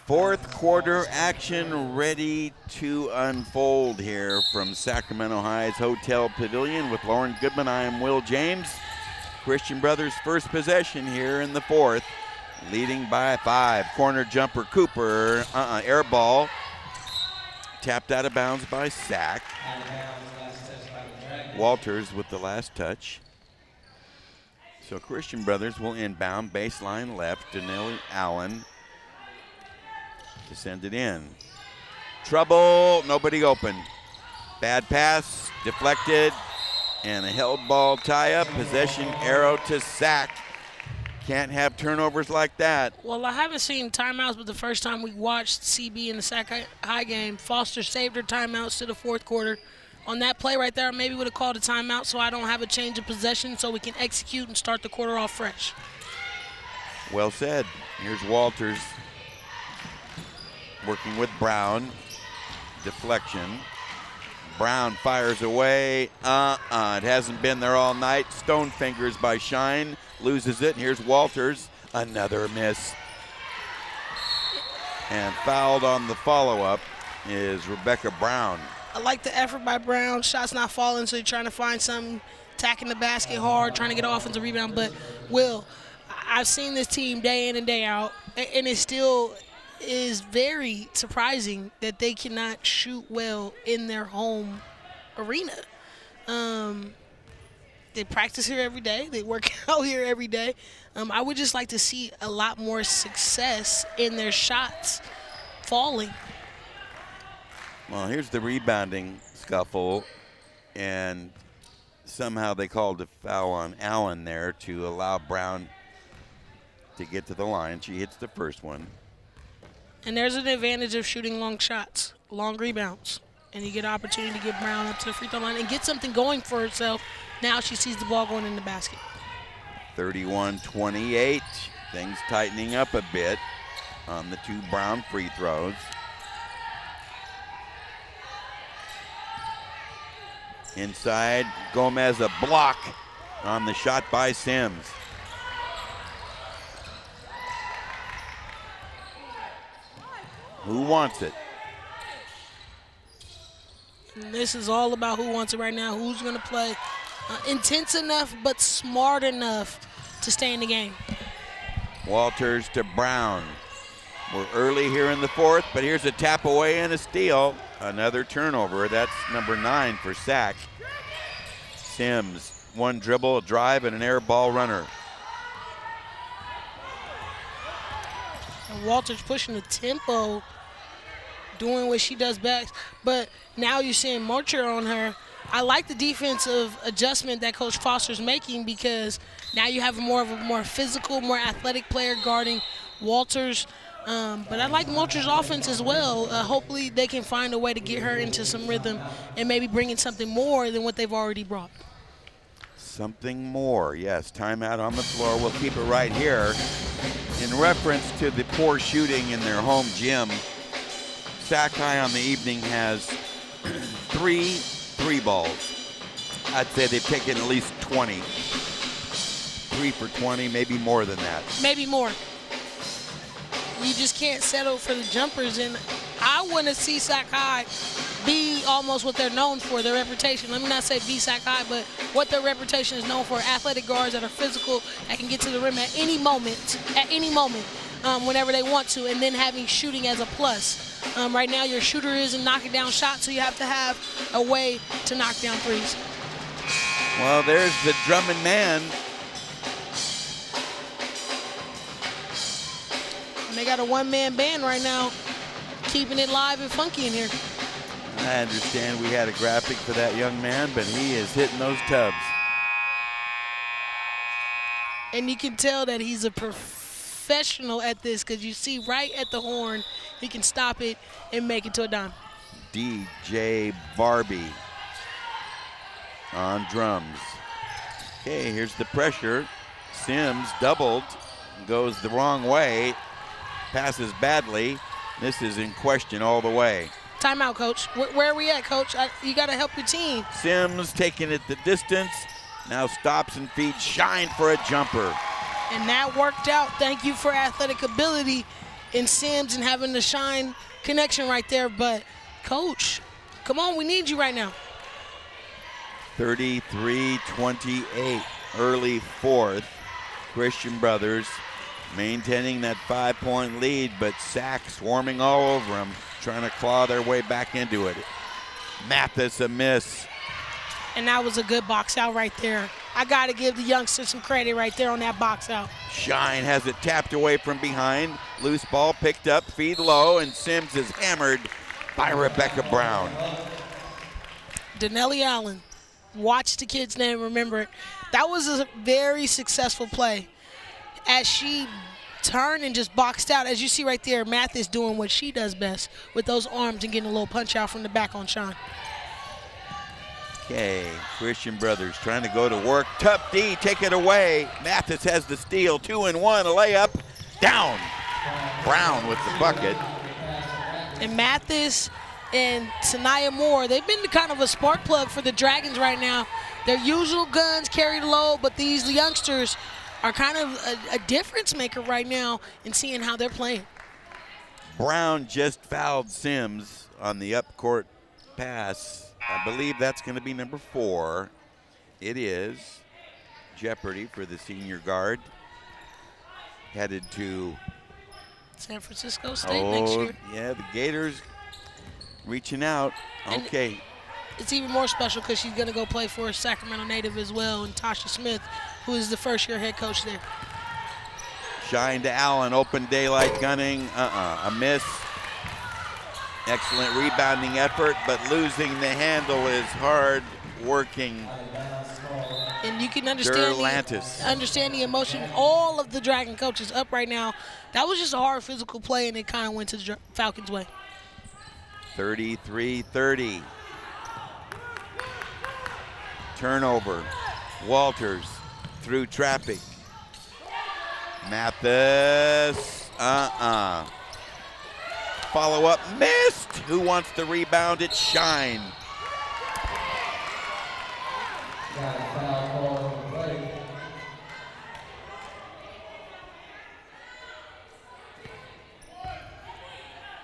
Fourth quarter action ready to unfold here from Sacramento High's Hotel Pavilion with Lauren Goodman. I am Will James. Christian Brothers first possession here in the fourth, leading by 5. Corner jumper Cooper, air ball. Tapped out of bounds by Sack. Walters with the last touch. So Christian Brothers will inbound, baseline left, Danilo Allen. To send it in. Trouble, nobody open. Bad pass, deflected, and a held ball tie-up. Possession arrow to Sack. Can't have turnovers like that. Well, I haven't seen timeouts, but the first time we watched CB in the Sac High game, Foster saved her timeouts to the fourth quarter. On that play right there, I maybe would have called a timeout so I don't have a change of possession so we can execute and start the quarter off fresh. Well said. Here's Walters. Working with Brown. Deflection. Brown fires away. It hasn't been there all night. Stone fingers by Shine. Loses it. Here's Walters. Another miss. And fouled on the follow-up is Rebecca Brown. I like the effort by Brown. Shots not falling, so you're trying to find something, attacking the basket hard, trying to get offensive rebound. But, Will, I've seen this team day in and day out, and it still is very surprising that they cannot shoot well in their home arena. They practice here every day. They work out here every day. I would just like to see a lot more success in their shots falling. Well, here's the rebounding scuffle, and somehow they called a foul on Allen there to allow Brown to get to the line. She hits the first one. And there's an advantage of shooting long shots, long rebounds. And you get an opportunity to get Brown up to the free throw line and get something going for herself. Now she sees the ball going in the basket. 31-28. Things tightening up a bit on the 2 Brown free throws. Inside, Gomez a block on the shot by Sims. Who wants it? And this is all about who wants it right now. Who's going to play intense enough but smart enough to stay in the game. Walters to Brown. We're early here in the fourth, but here's a tap away and a steal. Another turnover. That's number 9 for Sack. Sims, 1 dribble, a drive, and an air ball runner. And Walters pushing the tempo, doing what she does best. But now you're seeing Morcher on her. I like the defensive adjustment that Coach Foster's making, because now you have more of a more physical, more athletic player guarding Walters. But I like Walters' offense as well. Hopefully they can find a way to get her into some rhythm and maybe bring in something more than what they've already brought. Something more, yes. Timeout on the floor. We'll keep it right here. In reference to the poor shooting in their home gym, Sac High on the evening has 3 balls. I'd say they've taken at least 20. 3 for 20, maybe more than that. Maybe more. You just can't settle for the jumpers, and I want to see Sac High be almost what they're known for, their reputation. Let me not say be Sac High, but what their reputation is known for: athletic guards that are physical, that can get to the rim at any moment, whenever they want to, and then having shooting as a plus. Right now, your shooter isn't knocking down shots, so you have to have a way to knock down threes. Well, there's the Drummond man. And they got a one-man band right now, keeping it live and funky in here. I understand we had a graphic for that young man, but he is hitting those tubs. And you can tell that he's a professional at this, because you see right at the horn, he can stop it and make it to a dime. DJ Barbie on drums. Okay, here's the pressure. Sims doubled, goes the wrong way, passes badly. This is in question all the way. Timeout, Coach. Where are we at, Coach? You got to help your team. Sims taking it the distance. Now stops and feeds Shine for a jumper. And that worked out. Thank you for athletic ability in Sims and having the Shine connection right there. But, Coach, come on, we need you right now. 33-28, early fourth. Christian Brothers maintaining that 5-point lead, but Sac swarming all over them, trying to claw their way back into it. Mathis a miss. And that was a good box out right there. I got to give the youngsters some credit right there on that box out. Shine has it tapped away from behind. Loose ball picked up, feed low, and Sims is hammered by Rebecca Brown. Denelli Allen. Watch the kid's name, remember it. That was a very successful play. As she turned and just boxed out, as you see right there, Mathis doing what she does best with those arms and getting a little punch out from the back on Shine. Okay, Christian Brothers trying to go to work. Tough D, take it away. Mathis has the steal, 2-and-1, a layup, down. Brown with the bucket. And Mathis and Sanaya Moore, they've been kind of a spark plug for the Dragons right now. Their usual guns carry the load, but these youngsters are kind of a difference maker right now in seeing how they're playing. Brown just fouled Sims on the up-court pass. I believe that's going to be number 4. It is. Jeopardy for the senior guard. Headed to San Francisco State next year. Yeah, the Gators reaching out. Okay. And it's even more special because she's going to go play for a Sacramento native as well, and Tasha Smith, who is the first-year head coach there. Shine to Allen, open daylight gunning, a miss. Excellent rebounding effort, but losing the handle is hard working. And you can understand the emotion. All of the Dragon coaches up right now. That was just a hard physical play, and it kind of went to the Falcons' way. 33-30. Turnover. Walters through traffic. Mathis, Follow-up missed. Who wants the rebound? It's Shine.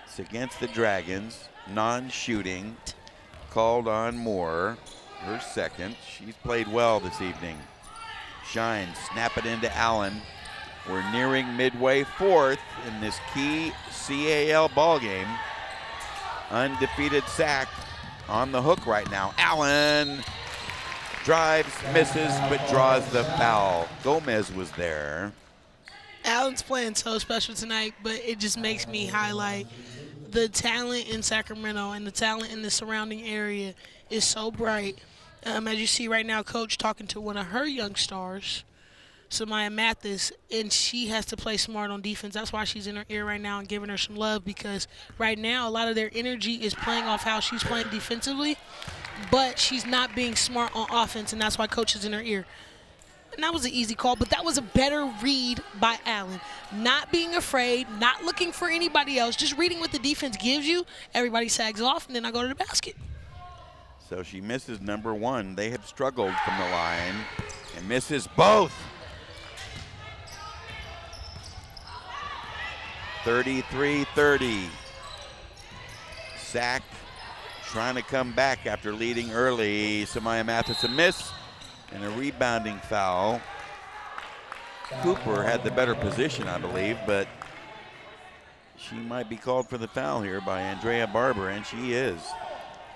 It's against the Dragons. Non-shooting. Called on Moore. Her second. She's played well this evening. Shine, snap it into Allen. We're nearing midway fourth in this key CAL ball game. Undefeated Sac on the hook right now. Allen drives, misses, but draws the foul. Gomez was there. Allen's playing so special tonight, but it just makes me highlight the talent in Sacramento, and the talent in the surrounding area is so bright. As you see right now, Coach talking to one of her young stars, Samaya Mathis, and she has to play smart on defense. That's why she's in her ear right now and giving her some love, because right now a lot of their energy is playing off how she's playing defensively, but she's not being smart on offense, and that's why Coach is in her ear. And that was an easy call, but that was a better read by Allen. Not being afraid, not looking for anybody else, just reading what the defense gives you. Everybody sags off, and then I go to the basket. So she misses number 1. They have struggled from the line and misses both. 33-30. Sac trying to come back after leading early. Samaya Mathis a miss and a rebounding foul. Cooper had the better position, I believe, but she might be called for the foul here by Andrea Barber, and she is.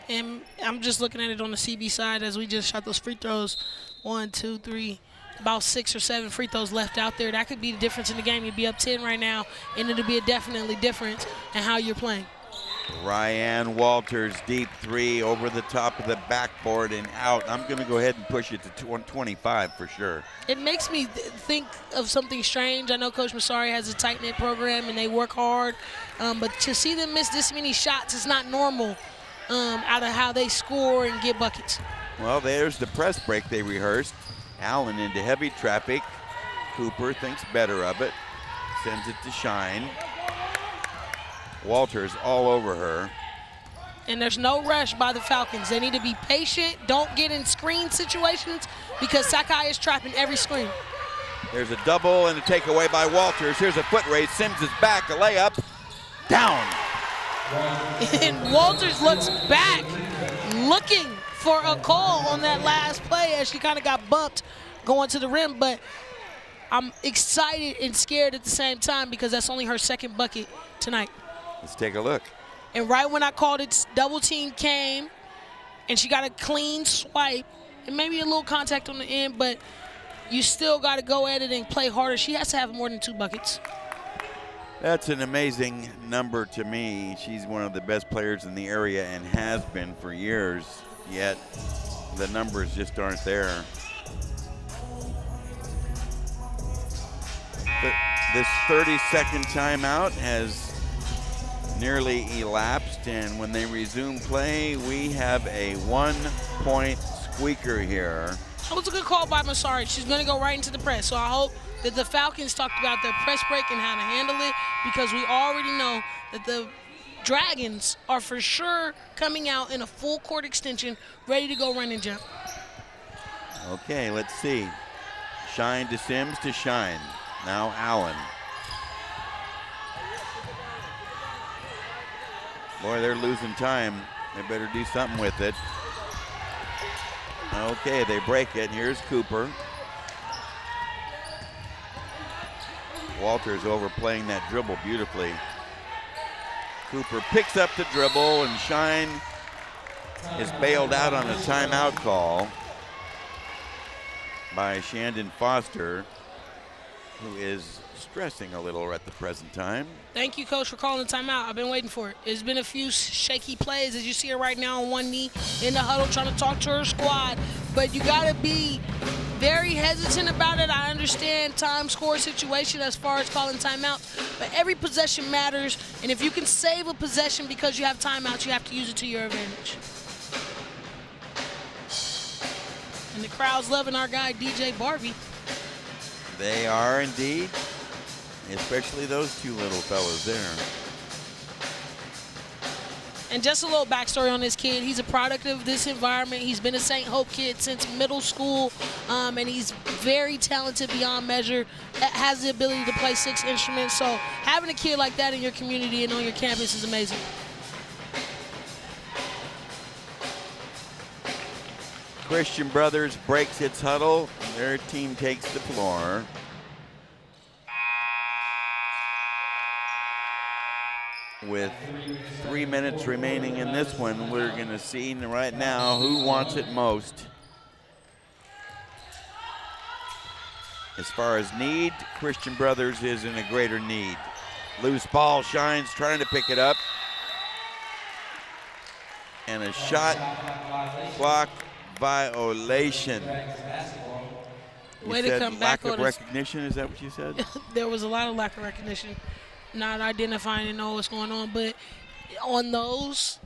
And I'm just looking at it on the CB side as we just shot those free throws. 1, 2, 3, about 6 or 7 free throws left out there. That could be the difference in the game. You'd be up 10 right now, and it'll be a definitely difference in how you're playing. Ryan Walters, deep 3 over the top of the backboard and out. I'm going to go ahead and push it to 125 for sure. It makes me think of something strange. I know Coach Massari has a tight-knit program and they work hard, but to see them miss this many shots is not normal out of how they score and get buckets. Well, there's the press break they rehearsed. Allen into heavy traffic. Cooper thinks better of it, sends it to Shine. Walters all over her. And there's no rush by the Falcons. They need to be patient. Don't get in screen situations because Sakai is trapping every screen. There's a double and a takeaway by Walters. Here's a foot race. Sims is back. A layup. Down. And Walters looks back, looking for a call on that last play as she kind of got bumped going to the rim. But I'm excited and scared at the same time because that's only her second bucket tonight. Let's take a look. And right when I called it, double team came, and she got a clean swipe, and maybe a little contact on the end, but you still got to go at it and play harder. She has to have more than 2 buckets. That's an amazing number to me. She's one of the best players in the area and has been for years, yet the numbers just aren't there. This 30-second timeout has nearly elapsed, and when they resume play, we have a 1-point squeaker here. That was a good call by Massari. She's going to go right into the press, so I hope that the Falcons talked about their press break and how to handle it, because we already know that the Dragons are for sure coming out in a full court extension, ready to go run and jump. Okay, let's see. Shine to Sims to Shine. Now Allen. Boy, they're losing time. They better do something with it. Okay, they break it. Here's Cooper. Walters overplaying that dribble beautifully. Cooper picks up the dribble, and Shine is bailed out on a timeout call by Shandon Foster, who is stressing a little at the present time. Thank you, Coach, for calling the timeout. I've been waiting for it. It's been a few shaky plays, as you see her right now on one knee in the huddle trying to talk to her squad. But you got to be very hesitant about it. I understand time score situation as far as calling timeouts, but every possession matters. And if you can save a possession because you have timeouts, you have to use it to your advantage. And the crowd's loving our guy, DJ Barbie. They are indeed, especially those 2 little fellas there. And just a little backstory on this kid. He's a product of this environment. He's been a St. Hope kid since middle school, and he's very talented beyond measure, has the ability to play 6 instruments. So having a kid like that in your community and on your campus is amazing. Christian Brothers breaks its huddle. Their team takes the floor. With 3 minutes remaining in this one, we're going to see right now who wants it most. As far as need, Christian Brothers is in a greater need. Loose ball, Shines trying to pick it up. And a shot clock violation. Way You to said come lack back of on us. recognition, is that what you said? There was a lot of lack of recognition, not identifying and know what's going on. But on those,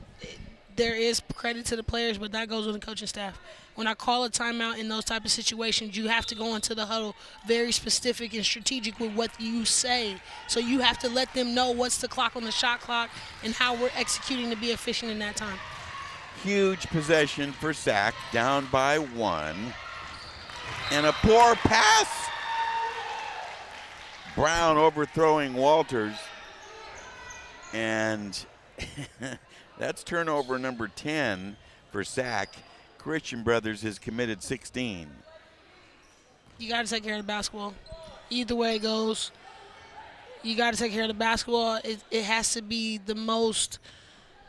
there is credit to the players, but that goes with the coaching staff. When I call a timeout in those type of situations, you have to go into the huddle very specific and strategic with what you say. So you have to let them know what's the clock on the shot clock and how we're executing to be efficient in that time. Huge possession for Sac, down by 1. And a poor pass. Brown overthrowing Walters. And that's turnover number 10 for Sac. Christian Brothers has committed 16. You got to take care of the basketball. Either way it goes, you got to take care of the basketball. It has to be the most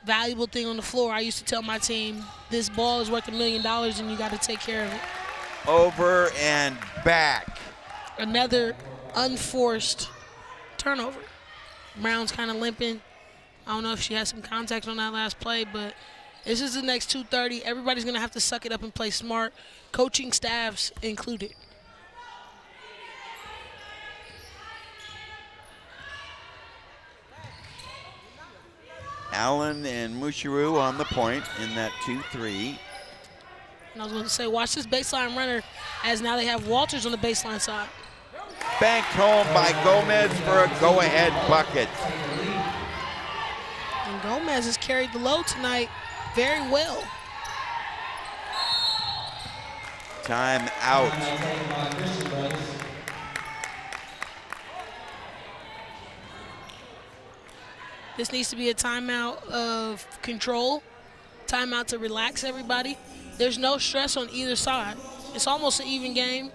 valuable thing on the floor. I used to tell my team, this ball is worth $1 million and you got to take care of it. Over and back. Another unforced turnover. Brown's kind of limping. I don't know if she has some contact on that last play, but this is the next 2:30. Everybody's going to have to suck it up and play smart, coaching staffs included. Allen and Mushiru on the point in that 2-3. And I was going to say, watch this baseline runner, as now they have Walters on the baseline side. Banked home by Gomez for a go-ahead bucket. And Gomez has carried the load tonight very well. Time out. This needs to be a timeout of control, timeout to relax everybody. There's no stress on either side. It's almost an even game.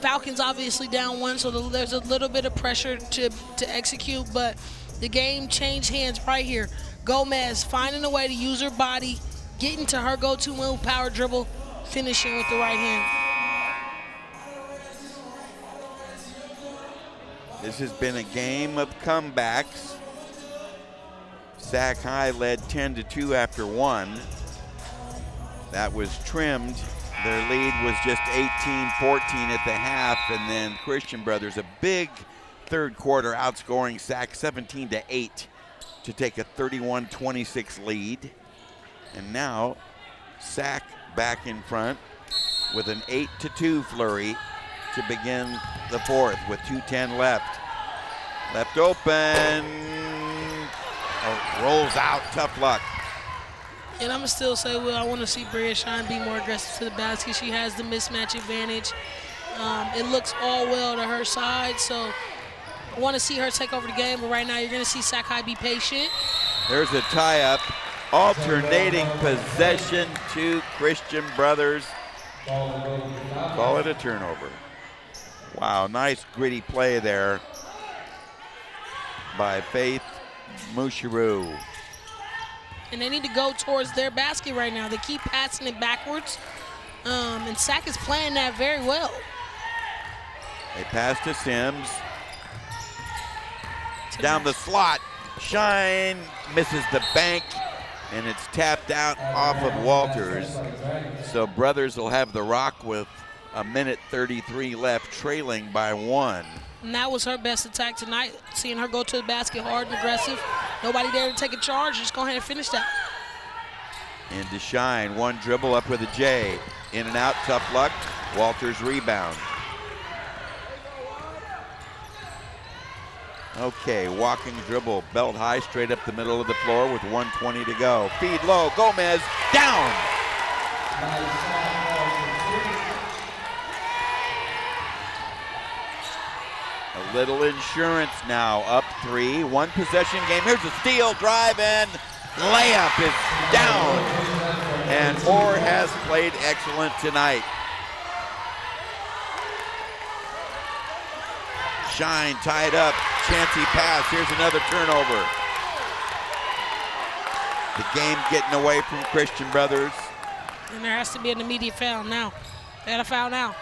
Falcons obviously down 1, so there's a little bit of pressure to execute, but the game changed hands right here. Gomez finding a way to use her body, getting to her go-to move, power dribble, finishing with the right hand. This has been a game of comebacks. Sac High led 10-2 after 1. That was trimmed. Their lead was just 18-14 at the half, and then Christian Brothers, a big third quarter, outscoring Sac 17-8 to take a 31-26 lead. And now Sac back in front with an 8-2 flurry to begin the fourth with 2:10 left. Left open. Oh, rolls out, tough luck. And I'm going to still say, well, I want to see Bria Shine be more aggressive to the basket. She has the mismatch advantage. It looks all well to her side, so I want to see her take over the game. But right now you're going to see Sac High be patient. There's a tie-up. Alternating possession to Christian Brothers. Call it a turnover. Wow, nice gritty play there by Faith Mushiru. And they need to go towards their basket right now. They keep passing it backwards, and Sac is playing that very well. They pass to Sims. Down the slot. Shine misses the bank, and it's tapped out off of Walters. So Brothers will have the rock with 1:33 left, trailing by 1. And that was her best attack tonight, seeing her go to the basket hard and aggressive. Nobody there to take a charge. Just go ahead and finish that. Into Shine, one dribble up with a J. In and out, tough luck. Walters rebound. Okay, walking dribble, belt high, straight up the middle of the floor with 1:20 to go. Feed low, Gomez, down! A little insurance now, up 3, one possession game. Here's a steal, drive, and layup is down. And Orr has played excellent tonight. Shine tied up, chancy pass, here's another turnover. The game getting away from Christian Brothers. And there has to be an immediate foul now. They got a foul now.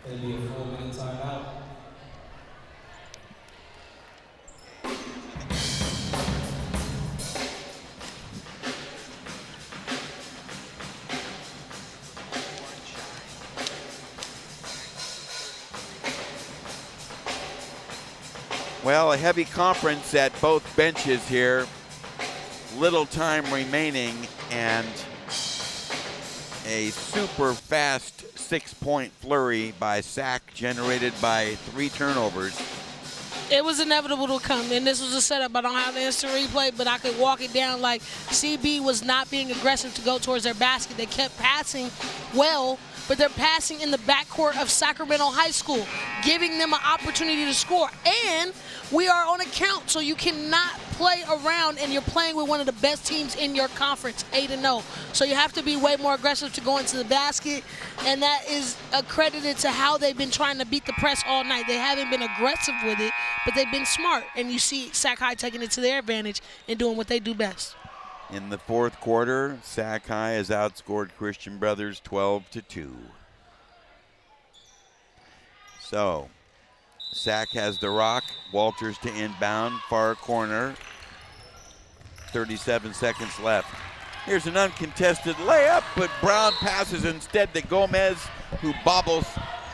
It'll be a 4-minute timeout. Well, a heavy conference at both benches here. Little time remaining, and a super fast 6-point flurry by Sac generated by 3 turnovers. It was inevitable to come, and this was a setup. I don't have the instant replay, but I could walk it down like CB was not being aggressive to go towards their basket. They kept passing well, but they're passing in the backcourt of Sacramento High School, giving them an opportunity to score. And we are on a count, so you cannot play around, and you're playing with one of the best teams in your conference, 8-0. So you have to be way more aggressive to go into the basket, and that is accredited to how they've been trying to beat the press all night. They haven't been aggressive with it, but they've been smart, and you see Sac High taking it to their advantage and doing what they do best. In the fourth quarter, Sac High has outscored Christian Brothers 12-2. So, Sac has the rock. Walters to inbound, far corner. 37 seconds left. Here's an uncontested layup, but Brown passes instead to Gomez, who bobbles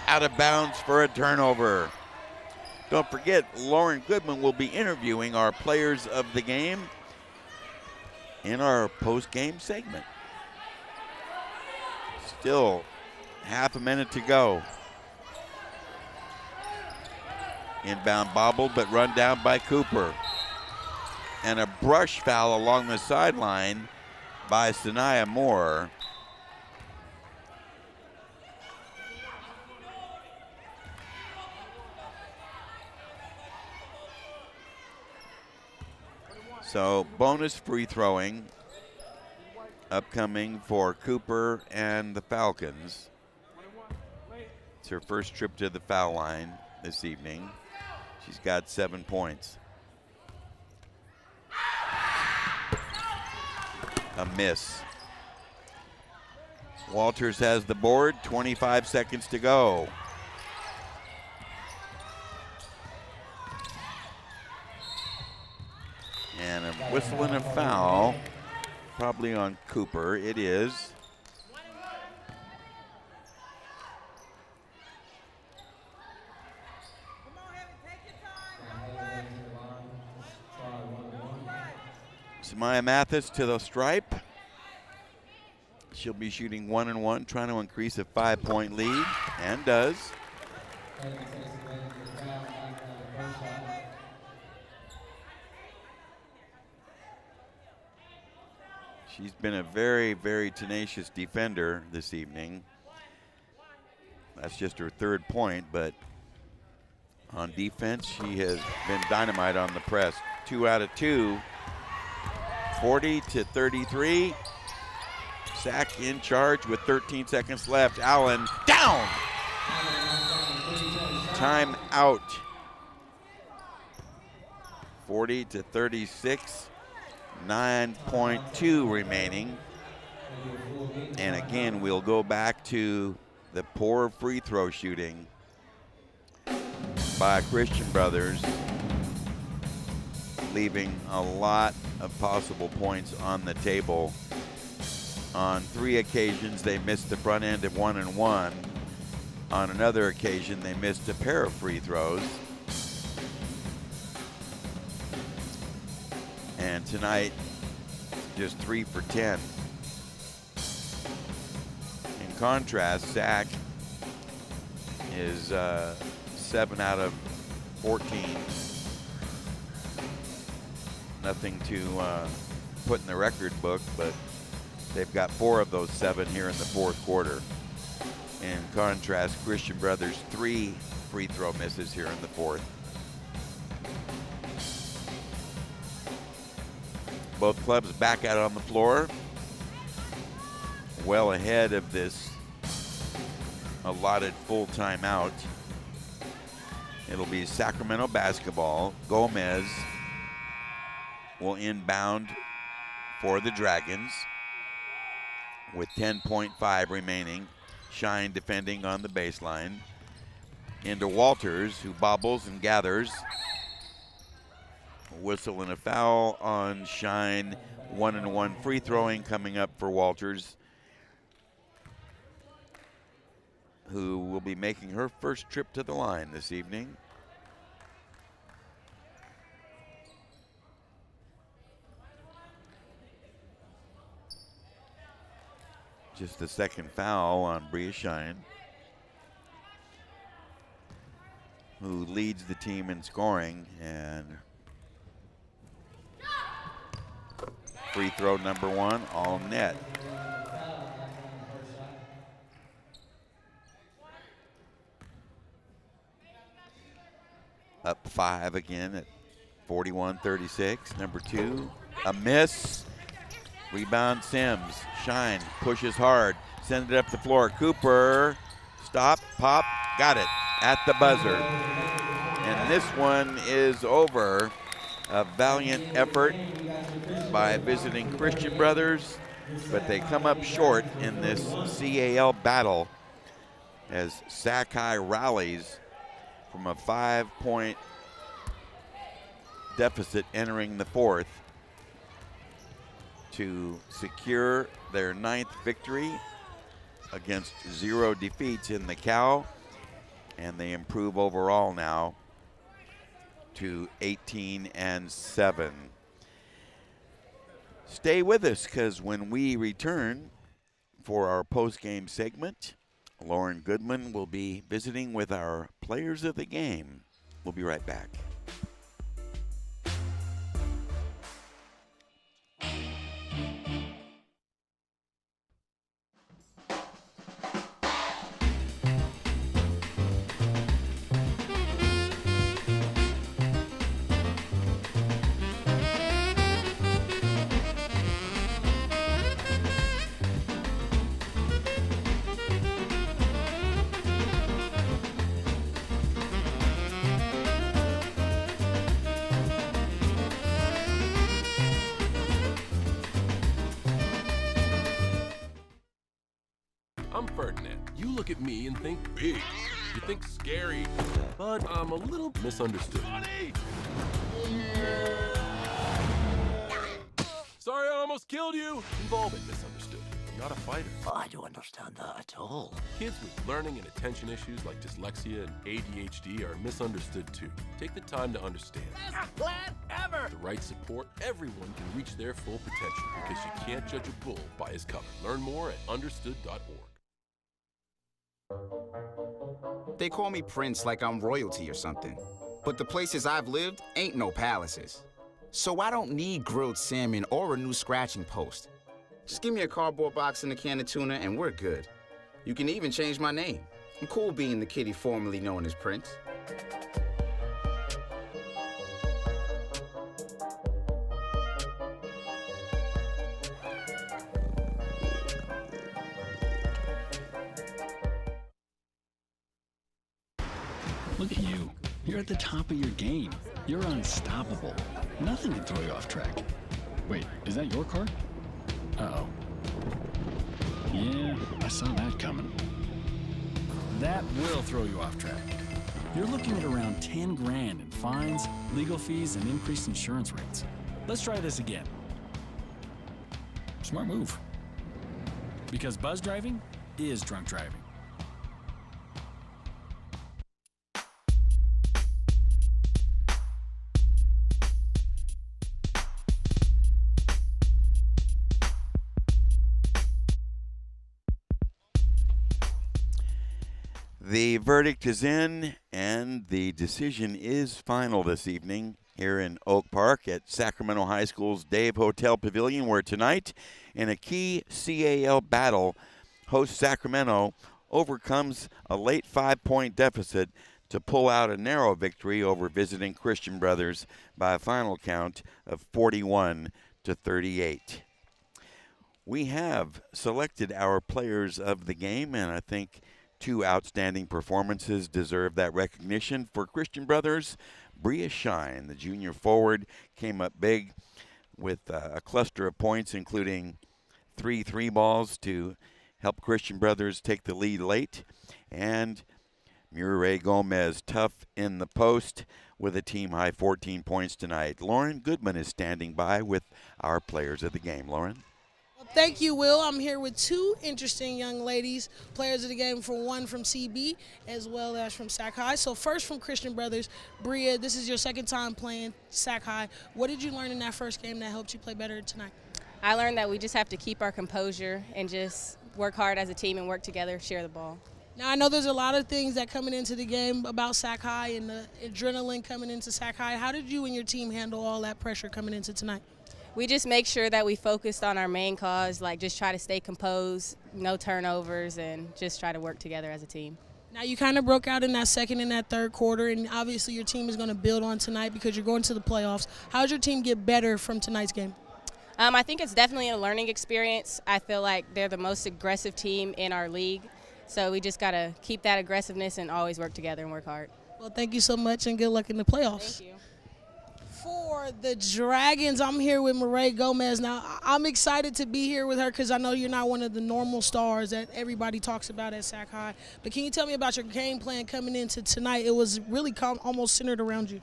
out of bounds for a turnover. Don't forget, Lauren Goodman will be interviewing our players of the game in our post-game segment. Still half a minute to go. Inbound bobbled, but run down by Cooper. And a brush foul along the sideline by Sanaya Moore. So bonus free throwing upcoming for Cooper and the Falcons. It's her first trip to the foul line this evening. She's got 7 points. A miss. Walters has the board, 25 seconds to go. And a whistle and a foul, probably on Cooper. It is. Samaya Mathis to the stripe. She'll be shooting 1-1, trying to increase a 5-point lead, and does. She's been a very, very tenacious defender this evening. That's just her 3rd point, but on defense, she has been dynamite on the press. 2 out of 2. 40-33. Sac in charge with 13 seconds left. Allen down. Time out. 40-36. 9.2 remaining. And again, we'll go back to the poor free throw shooting by Christian Brothers, leaving a lot of possible points on the table. On 3 occasions, they missed the front end of 1-1. On another occasion, they missed a pair of free throws. And tonight, just 3 for 10. In contrast, Sac is 7 out of 14. Nothing to put in the record book, but they've got 4 of those 7 here in the fourth quarter. In contrast, Christian Brothers 3 free throw misses here in the fourth. Both clubs back out on the floor, well ahead of this allotted full timeout. It'll be Sacramento basketball. Gomez will inbound for the Dragons with 10.5 remaining. Shine defending on the baseline. into Walters, who bobbles and gathers. A whistle and a foul on Shine. 1-1 free throwing coming up for Walters, who will be making her first trip to the line this evening. Just the second foul on Bria Shine, who leads the team in scoring. And free throw number 1, all net. Up 5 again at 41-36. Number 2, a miss. Rebound Sims. Shine pushes hard, sends it up the floor. Cooper, stop, pop, got it at the buzzer. And this one is over. A valiant effort by visiting Christian Brothers, but they come up short in this CAL battle as Sac-High rallies from a 5-point deficit entering the fourth to secure their 9th victory against 0 defeats in the Cal, and they improve overall now to 18-7. Stay with us, because when we return for our post-game segment, Lauren Goodman will be visiting with our players of the game. We'll be right back. I'm Ferdinand. You look at me and think big. You think scary, but I'm a little misunderstood. Sorry, I almost killed you. You've all been misunderstood. I'm not a fighter. I don't understand that at all. Kids with learning and attention issues like dyslexia and ADHD are misunderstood too. Take the time to understand. Best plan ever! With the right support, everyone can reach their full potential, because you can't judge a bull by his cover. Learn more at understood.org. They call me Prince like I'm royalty or something. But the places I've lived ain't no palaces. So I don't need grilled salmon or a new scratching post. Just give me a cardboard box and a can of tuna and we're good. You can even change my name. I'm cool being the kitty formerly known as Prince. Look at you. You're at the top of your game. You're unstoppable. Nothing can throw you off track. Wait, is that your car? Uh-oh. Yeah, I saw that coming. That will throw you off track. You're looking at around 10 grand in fines, legal fees, and increased insurance rates. Let's try this again. Smart move. Because buzz driving is drunk driving. The verdict is in, and the decision is final this evening here in Oak Park at Sacramento High School's Dave Hotel Pavilion, where tonight, in a key CAL battle, host Sacramento overcomes a late 5-point deficit to pull out a narrow victory over visiting Christian Brothers by a final count of 41-38. We have selected our players of the game, and I think 2 outstanding performances deserve that recognition. For Christian Brothers, Bria Shine, the junior forward, came up big with a cluster of points, including 3 3-balls to help Christian Brothers take the lead late. And Murray Gomez, tough in the post with a team-high 14 points tonight. Lauren Goodman is standing by with our players of the game. Lauren? Well, thank you, Will. I'm here with two interesting young ladies, players of the game, one from CB as well as from Sac High. So first from Christian Brothers, Bria, this is your second time playing Sac High. What did you learn in that first game that helped you play better tonight? I learned that we just have to keep our composure and just work hard as a team and work together, share the ball. Now, I know there's a lot of things that coming into the game about Sac High and the adrenaline coming into Sac High. How did you and your team handle all that pressure coming into tonight? We just make sure that we focused on our main cause, like just try to stay composed, no turnovers, and just try to work together as a team. Now, you kind of broke out in that second and that third quarter, and obviously your team is going to build on tonight because you're going to the playoffs. How did your team get better from tonight's game? I think it's definitely a learning experience. I feel like they're the most aggressive team in our league. So we just got to keep that aggressiveness and always work together and work hard. Well, thank you so much and good luck in the playoffs. Thank you. For the Dragons, I'm here with Murray Gomez. Now, I'm excited to be here with her because I know you're not one of the normal stars that everybody talks about at Sac High. But can you tell me about your game plan coming into tonight? It was really almost centered around you.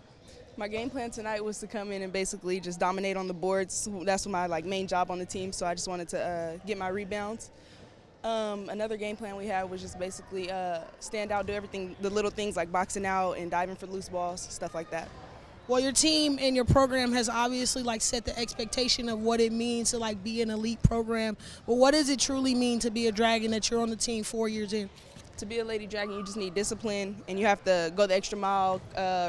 My game plan tonight was to come in and basically just dominate on the boards. That's my main job on the team, so I just wanted to get my rebounds. Another game plan we had was just basically stand out, do everything, the little things like boxing out and diving for loose balls, stuff like that. Well, your team and your program has obviously set the expectation of what it means to be an elite program. But what does it truly mean to be a Dragon that you're on the team 4 years in? To be a Lady Dragon, you just need discipline, and you have to go the extra mile,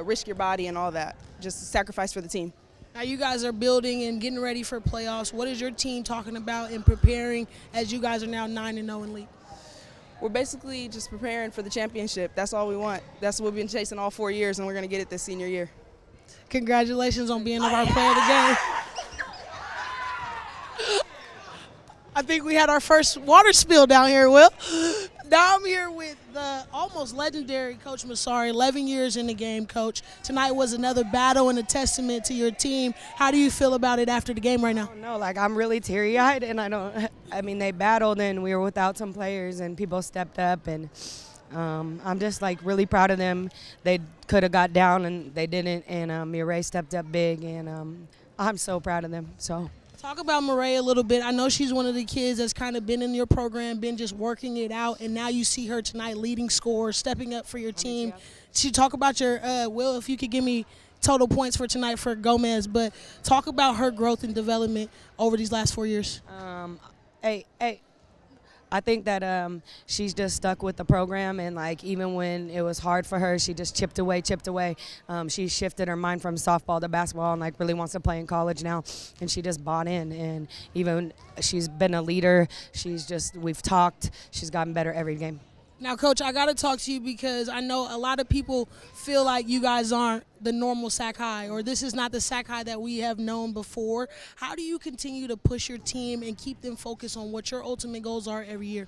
risk your body and all that. Just sacrifice for the team. Now you guys are building and getting ready for playoffs. What is your team talking about and preparing as you guys are now 9-0 in league? We're basically just preparing for the championship. That's all we want. That's what we've been chasing all 4 years, and we're going to get it this senior year. Congratulations on being our player of the game. I think we had our first water spill down here, Will. Now I'm here with the almost legendary Coach Massari, 11 years in the game, Coach. Tonight was another battle and a testament to your team. How do you feel about it after the game right now? No, I'm really teary-eyed, and they battled, and we were without some players, and people stepped up, and I'm just really proud of them. They could have got down, and they didn't, and Mireille stepped up big, and I'm so proud of them. So. Talk about Mireille a little bit. I know she's one of the kids that's kind of been in your program, been just working it out, and now you see her tonight leading scores, stepping up for your team. Talk about your, Will, if you could give me total points for tonight for Gomez, but talk about her growth and development over these last 4 years. I think that she's just stuck with the program, and even when it was hard for her, she just chipped away. She shifted her mind from softball to basketball and really wants to play in college now, and she just bought in. And even she's been a leader. We've talked. She's gotten better every game. Now, Coach, I got to talk to you because I know a lot of people feel like you guys aren't the normal Sac High, or this is not the Sac High that we have known before. How do you continue to push your team and keep them focused on what your ultimate goals are every year?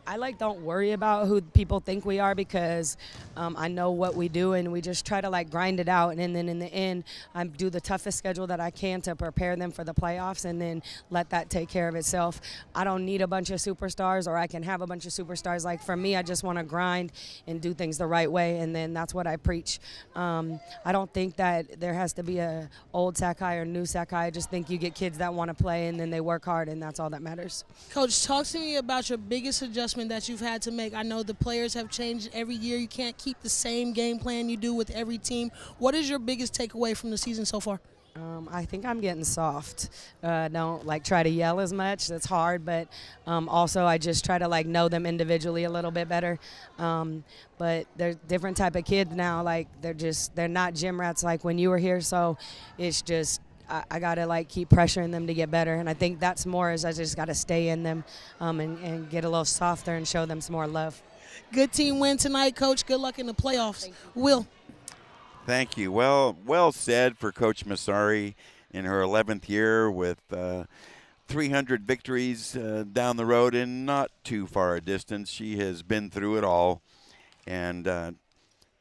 I don't worry about who people think we are because I know what we do, and we just try to grind it out, and then in the end I do the toughest schedule that I can to prepare them for the playoffs, and then let that take care of itself. I don't need a bunch of superstars, or I can have a bunch of superstars. For me, I just want to grind and do things the right way, and then that's what I preach. I don't think that there has to be a old Sac High or new Sac High. I just think you get kids that want to play, and then they work hard, and that's all that matters. Coach, talk to me about your biggest adjustment that you've had to make. I know the players have changed every year. You can't keep the same game plan you do with every team. What is your biggest takeaway from the season so far? I think I'm getting soft. Don't try to yell as much. That's hard, but also I just try to know them individually a little bit better. But they're different type of kids now. They're not gym rats like when you were here. So it's just I gotta keep pressuring them to get better, and I think that's more is I just gotta stay in them and get a little softer and show them some more love. Good team win tonight, Coach. Good luck in the playoffs. Will. Thank you. Well said for Coach Massari in her 11th year with 300 victories down the road and not too far a distance. She has been through it all, and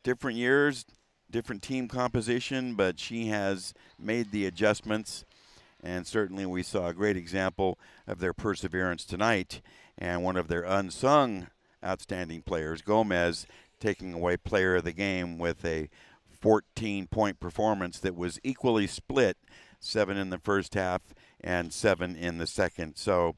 different years, different team composition, but she has made the adjustments, and certainly we saw a great example of their perseverance tonight, and one of their unsung outstanding players, Gomez, taking away player of the game with a 14-point performance that was equally split, 7 in the first half and 7 in the second. So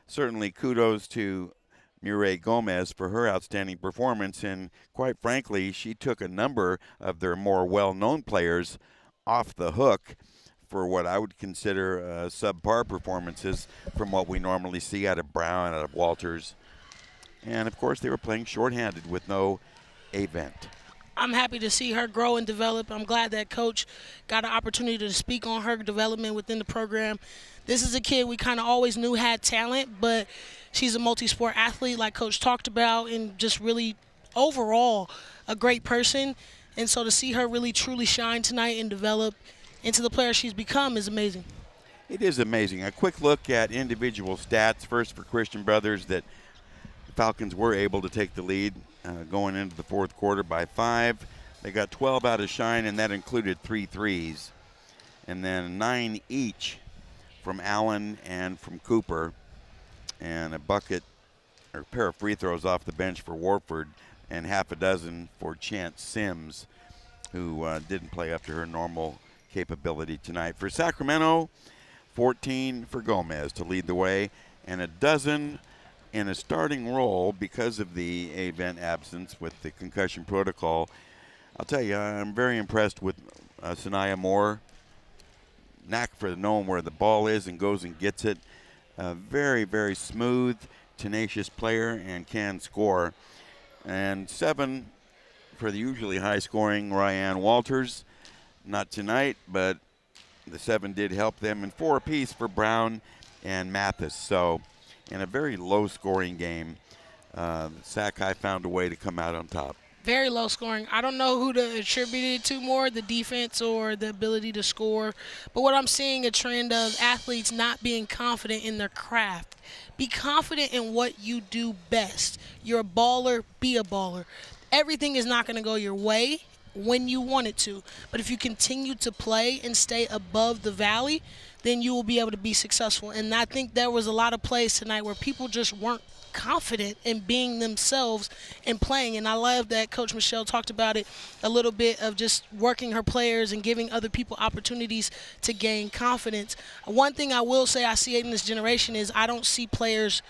certainly kudos to Mireille Gomez for her outstanding performance, and quite frankly, she took a number of their more well-known players off the hook for what I would consider subpar performances from what we normally see out of Brown, out of Walters. And, of course, they were playing shorthanded with no event. I'm happy to see her grow and develop. I'm glad that Coach got an opportunity to speak on her development within the program. This is a kid we kind of always knew had talent, but she's a multi-sport athlete like Coach talked about, and just really overall a great person. And so to see her really truly shine tonight and develop into the player she's become is amazing. It is amazing. A quick look at individual stats. First for Christian Brothers, that the Falcons were able to take the lead going into the fourth quarter by 5. They got 12 out of Shine, and that included 3 threes. And then 9 each from Allen and from Cooper, and a bucket or a pair of free throws off the bench for Warford, and half a dozen for Chance Sims, who didn't play up to her normal capability tonight. For Sacramento, 14 for Gomez to lead the way, and a dozen in a starting role because of the event absence with the concussion protocol. I'll tell you, I'm very impressed with Sanaya Moore. Knack for knowing where the ball is and goes and gets it. Very, very smooth, tenacious player and can score. And 7 for the usually high-scoring Ryan Walters. Not tonight, but the 7 did help them. And 4 apiece for Brown and Mathis. So in a very low-scoring game, Sac High found a way to come out on top. Very low scoring. I don't know who to attribute it to more, the defense or the ability to score. But what I'm seeing a trend of athletes not being confident in their craft. Be confident in what you do best. You're a baller, be a baller. Everything is not going to go your way when you want it to. But if you continue to play and stay above the valley, then you will be able to be successful. And I think there was a lot of plays tonight where people just weren't confident in being themselves and playing. And I love that Coach Michelle talked about it a little bit, of just working her players and giving other people opportunities to gain confidence. One thing I will say I see in this generation is I don't see players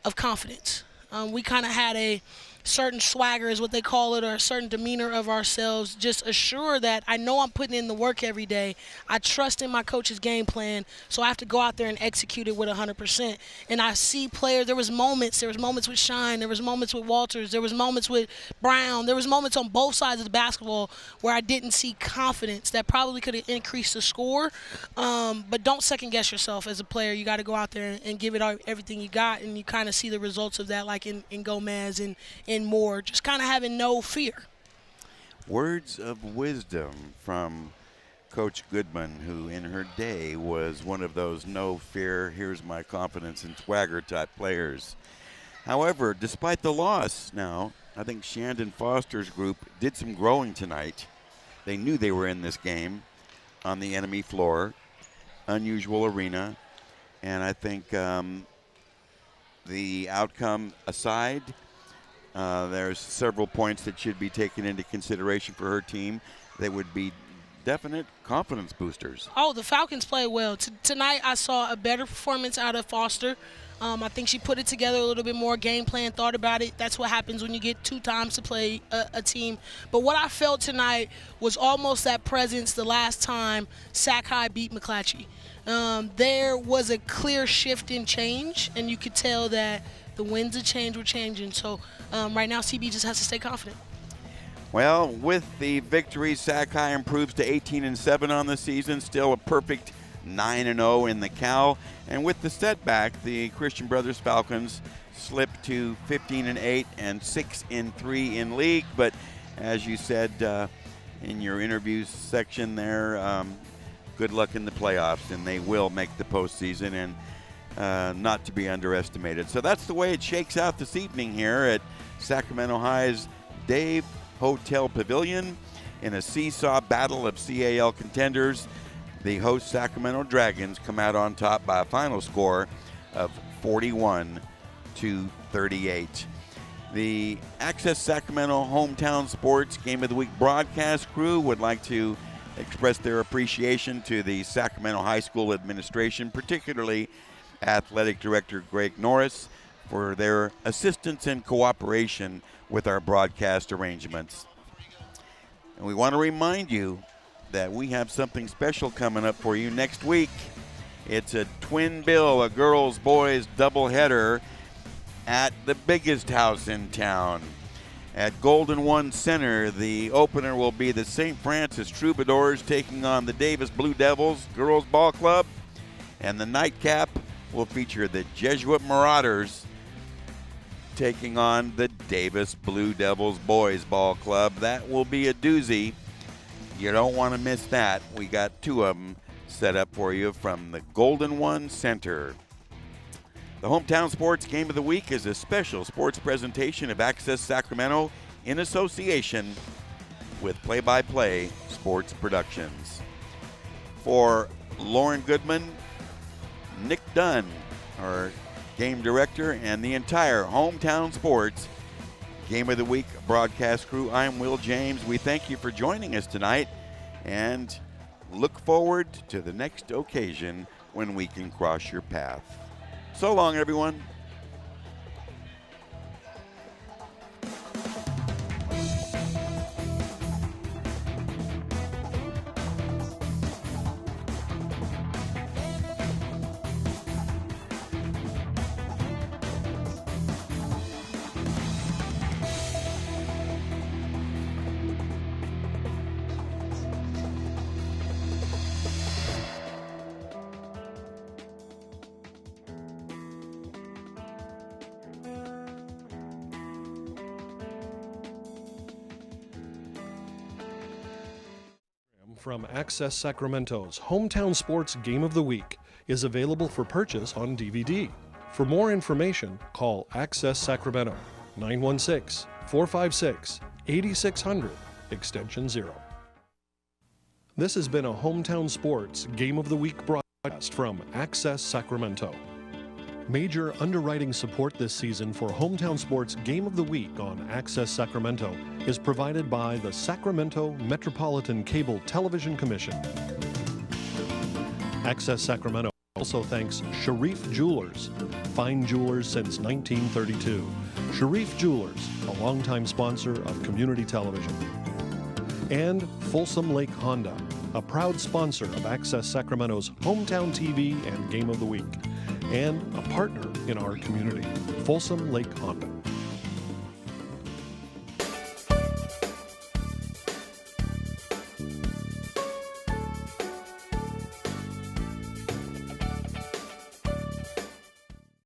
of confidence. We kind of had a certain swagger is what they call it, or a certain demeanor of ourselves. Just assure that I know I'm putting in the work every day. I trust in my coach's game plan, so I have to go out there and execute it with 100%. And I see players, there was moments with Shine, there was moments with Walters, there was moments with Brown, there was moments on both sides of the basketball where I didn't see confidence that probably could have increased the score. But don't second guess yourself as a player. You got to go out there and give it everything you got, and you kind of see the results of that, like in Gomez and more, just kind of having no fear. Words of wisdom from Coach Goodman, who in her day was one of those no fear, here's my confidence and swagger type players. However, despite the loss now, I think Shandon Foster's group did some growing tonight. They knew they were in this game on the enemy floor, unusual arena, and I think the outcome aside, there's several points that should be taken into consideration for her team that would be definite confidence boosters. Oh, the Falcons played well. Tonight I saw a better performance out of Foster. I think she put it together a little bit more, game plan, thought about it. That's what happens when you get 2 times to play a team. But what I felt tonight was almost that presence the last time Sac High beat McClatchy. There was a clear shift in change, and you could tell that the winds of change were changing. So right now CB just has to stay confident. Well, with the victory, Sac High improves to 18-7 on the season, still a perfect 9-0 in the Cal. And with the setback, the Christian Brothers Falcons slipped to 15-8 and 6-3 in league. But as you said in your interview section there, good luck in the playoffs, and they will make the postseason, and not to be underestimated. So that's the way it shakes out this evening here at Sacramento High's Dave Hotel Pavilion in a seesaw battle of CAL contenders. The host Sacramento Dragons come out on top by a final score of 41-38. The Access Sacramento Hometown Sports Game of the Week broadcast crew would like to express their appreciation to the Sacramento High School administration, particularly Athletic Director Greg Norris, for their assistance and cooperation with our broadcast arrangements. And we want to remind you that we have something special coming up for you next week. It's a twin bill, a girls-boys doubleheader at the biggest house in town. At Golden One Center, the opener will be the St. Francis Troubadours taking on the Davis Blue Devils Girls Ball Club, and the nightcap will feature the Jesuit Marauders taking on the Davis Blue Devils Boys Ball Club. That will be a doozy. You don't want to miss that. We got two of them set up for you from the Golden One Center. The Hometown Sports Game of the Week is a special sports presentation of Access Sacramento in association with Play-by-Play Sports Productions. For Lauren Goodman, Nick Dunn, our game director, and the entire Hometown Sports Game of the Week broadcast crew, I'm Will James. We thank you for joining us tonight and look forward to the next occasion when we can cross your path. So long, everyone. From Access Sacramento's Hometown Sports Game of the Week is available for purchase on DVD. For more information, call Access Sacramento 916-456-8600, extension 0. This has been a Hometown Sports Game of the Week broadcast from Access Sacramento. Major underwriting support this season for Hometown Sports Game of the Week on Access Sacramento is provided by the Sacramento Metropolitan Cable Television Commission. Access Sacramento also thanks Sharif Jewelers, fine jewelers since 1932. Sharif Jewelers, a longtime sponsor of community television. And Folsom Lake Honda, a proud sponsor of Access Sacramento's Hometown TV and Game of the Week, and a partner in our community, Folsom Lake Honda.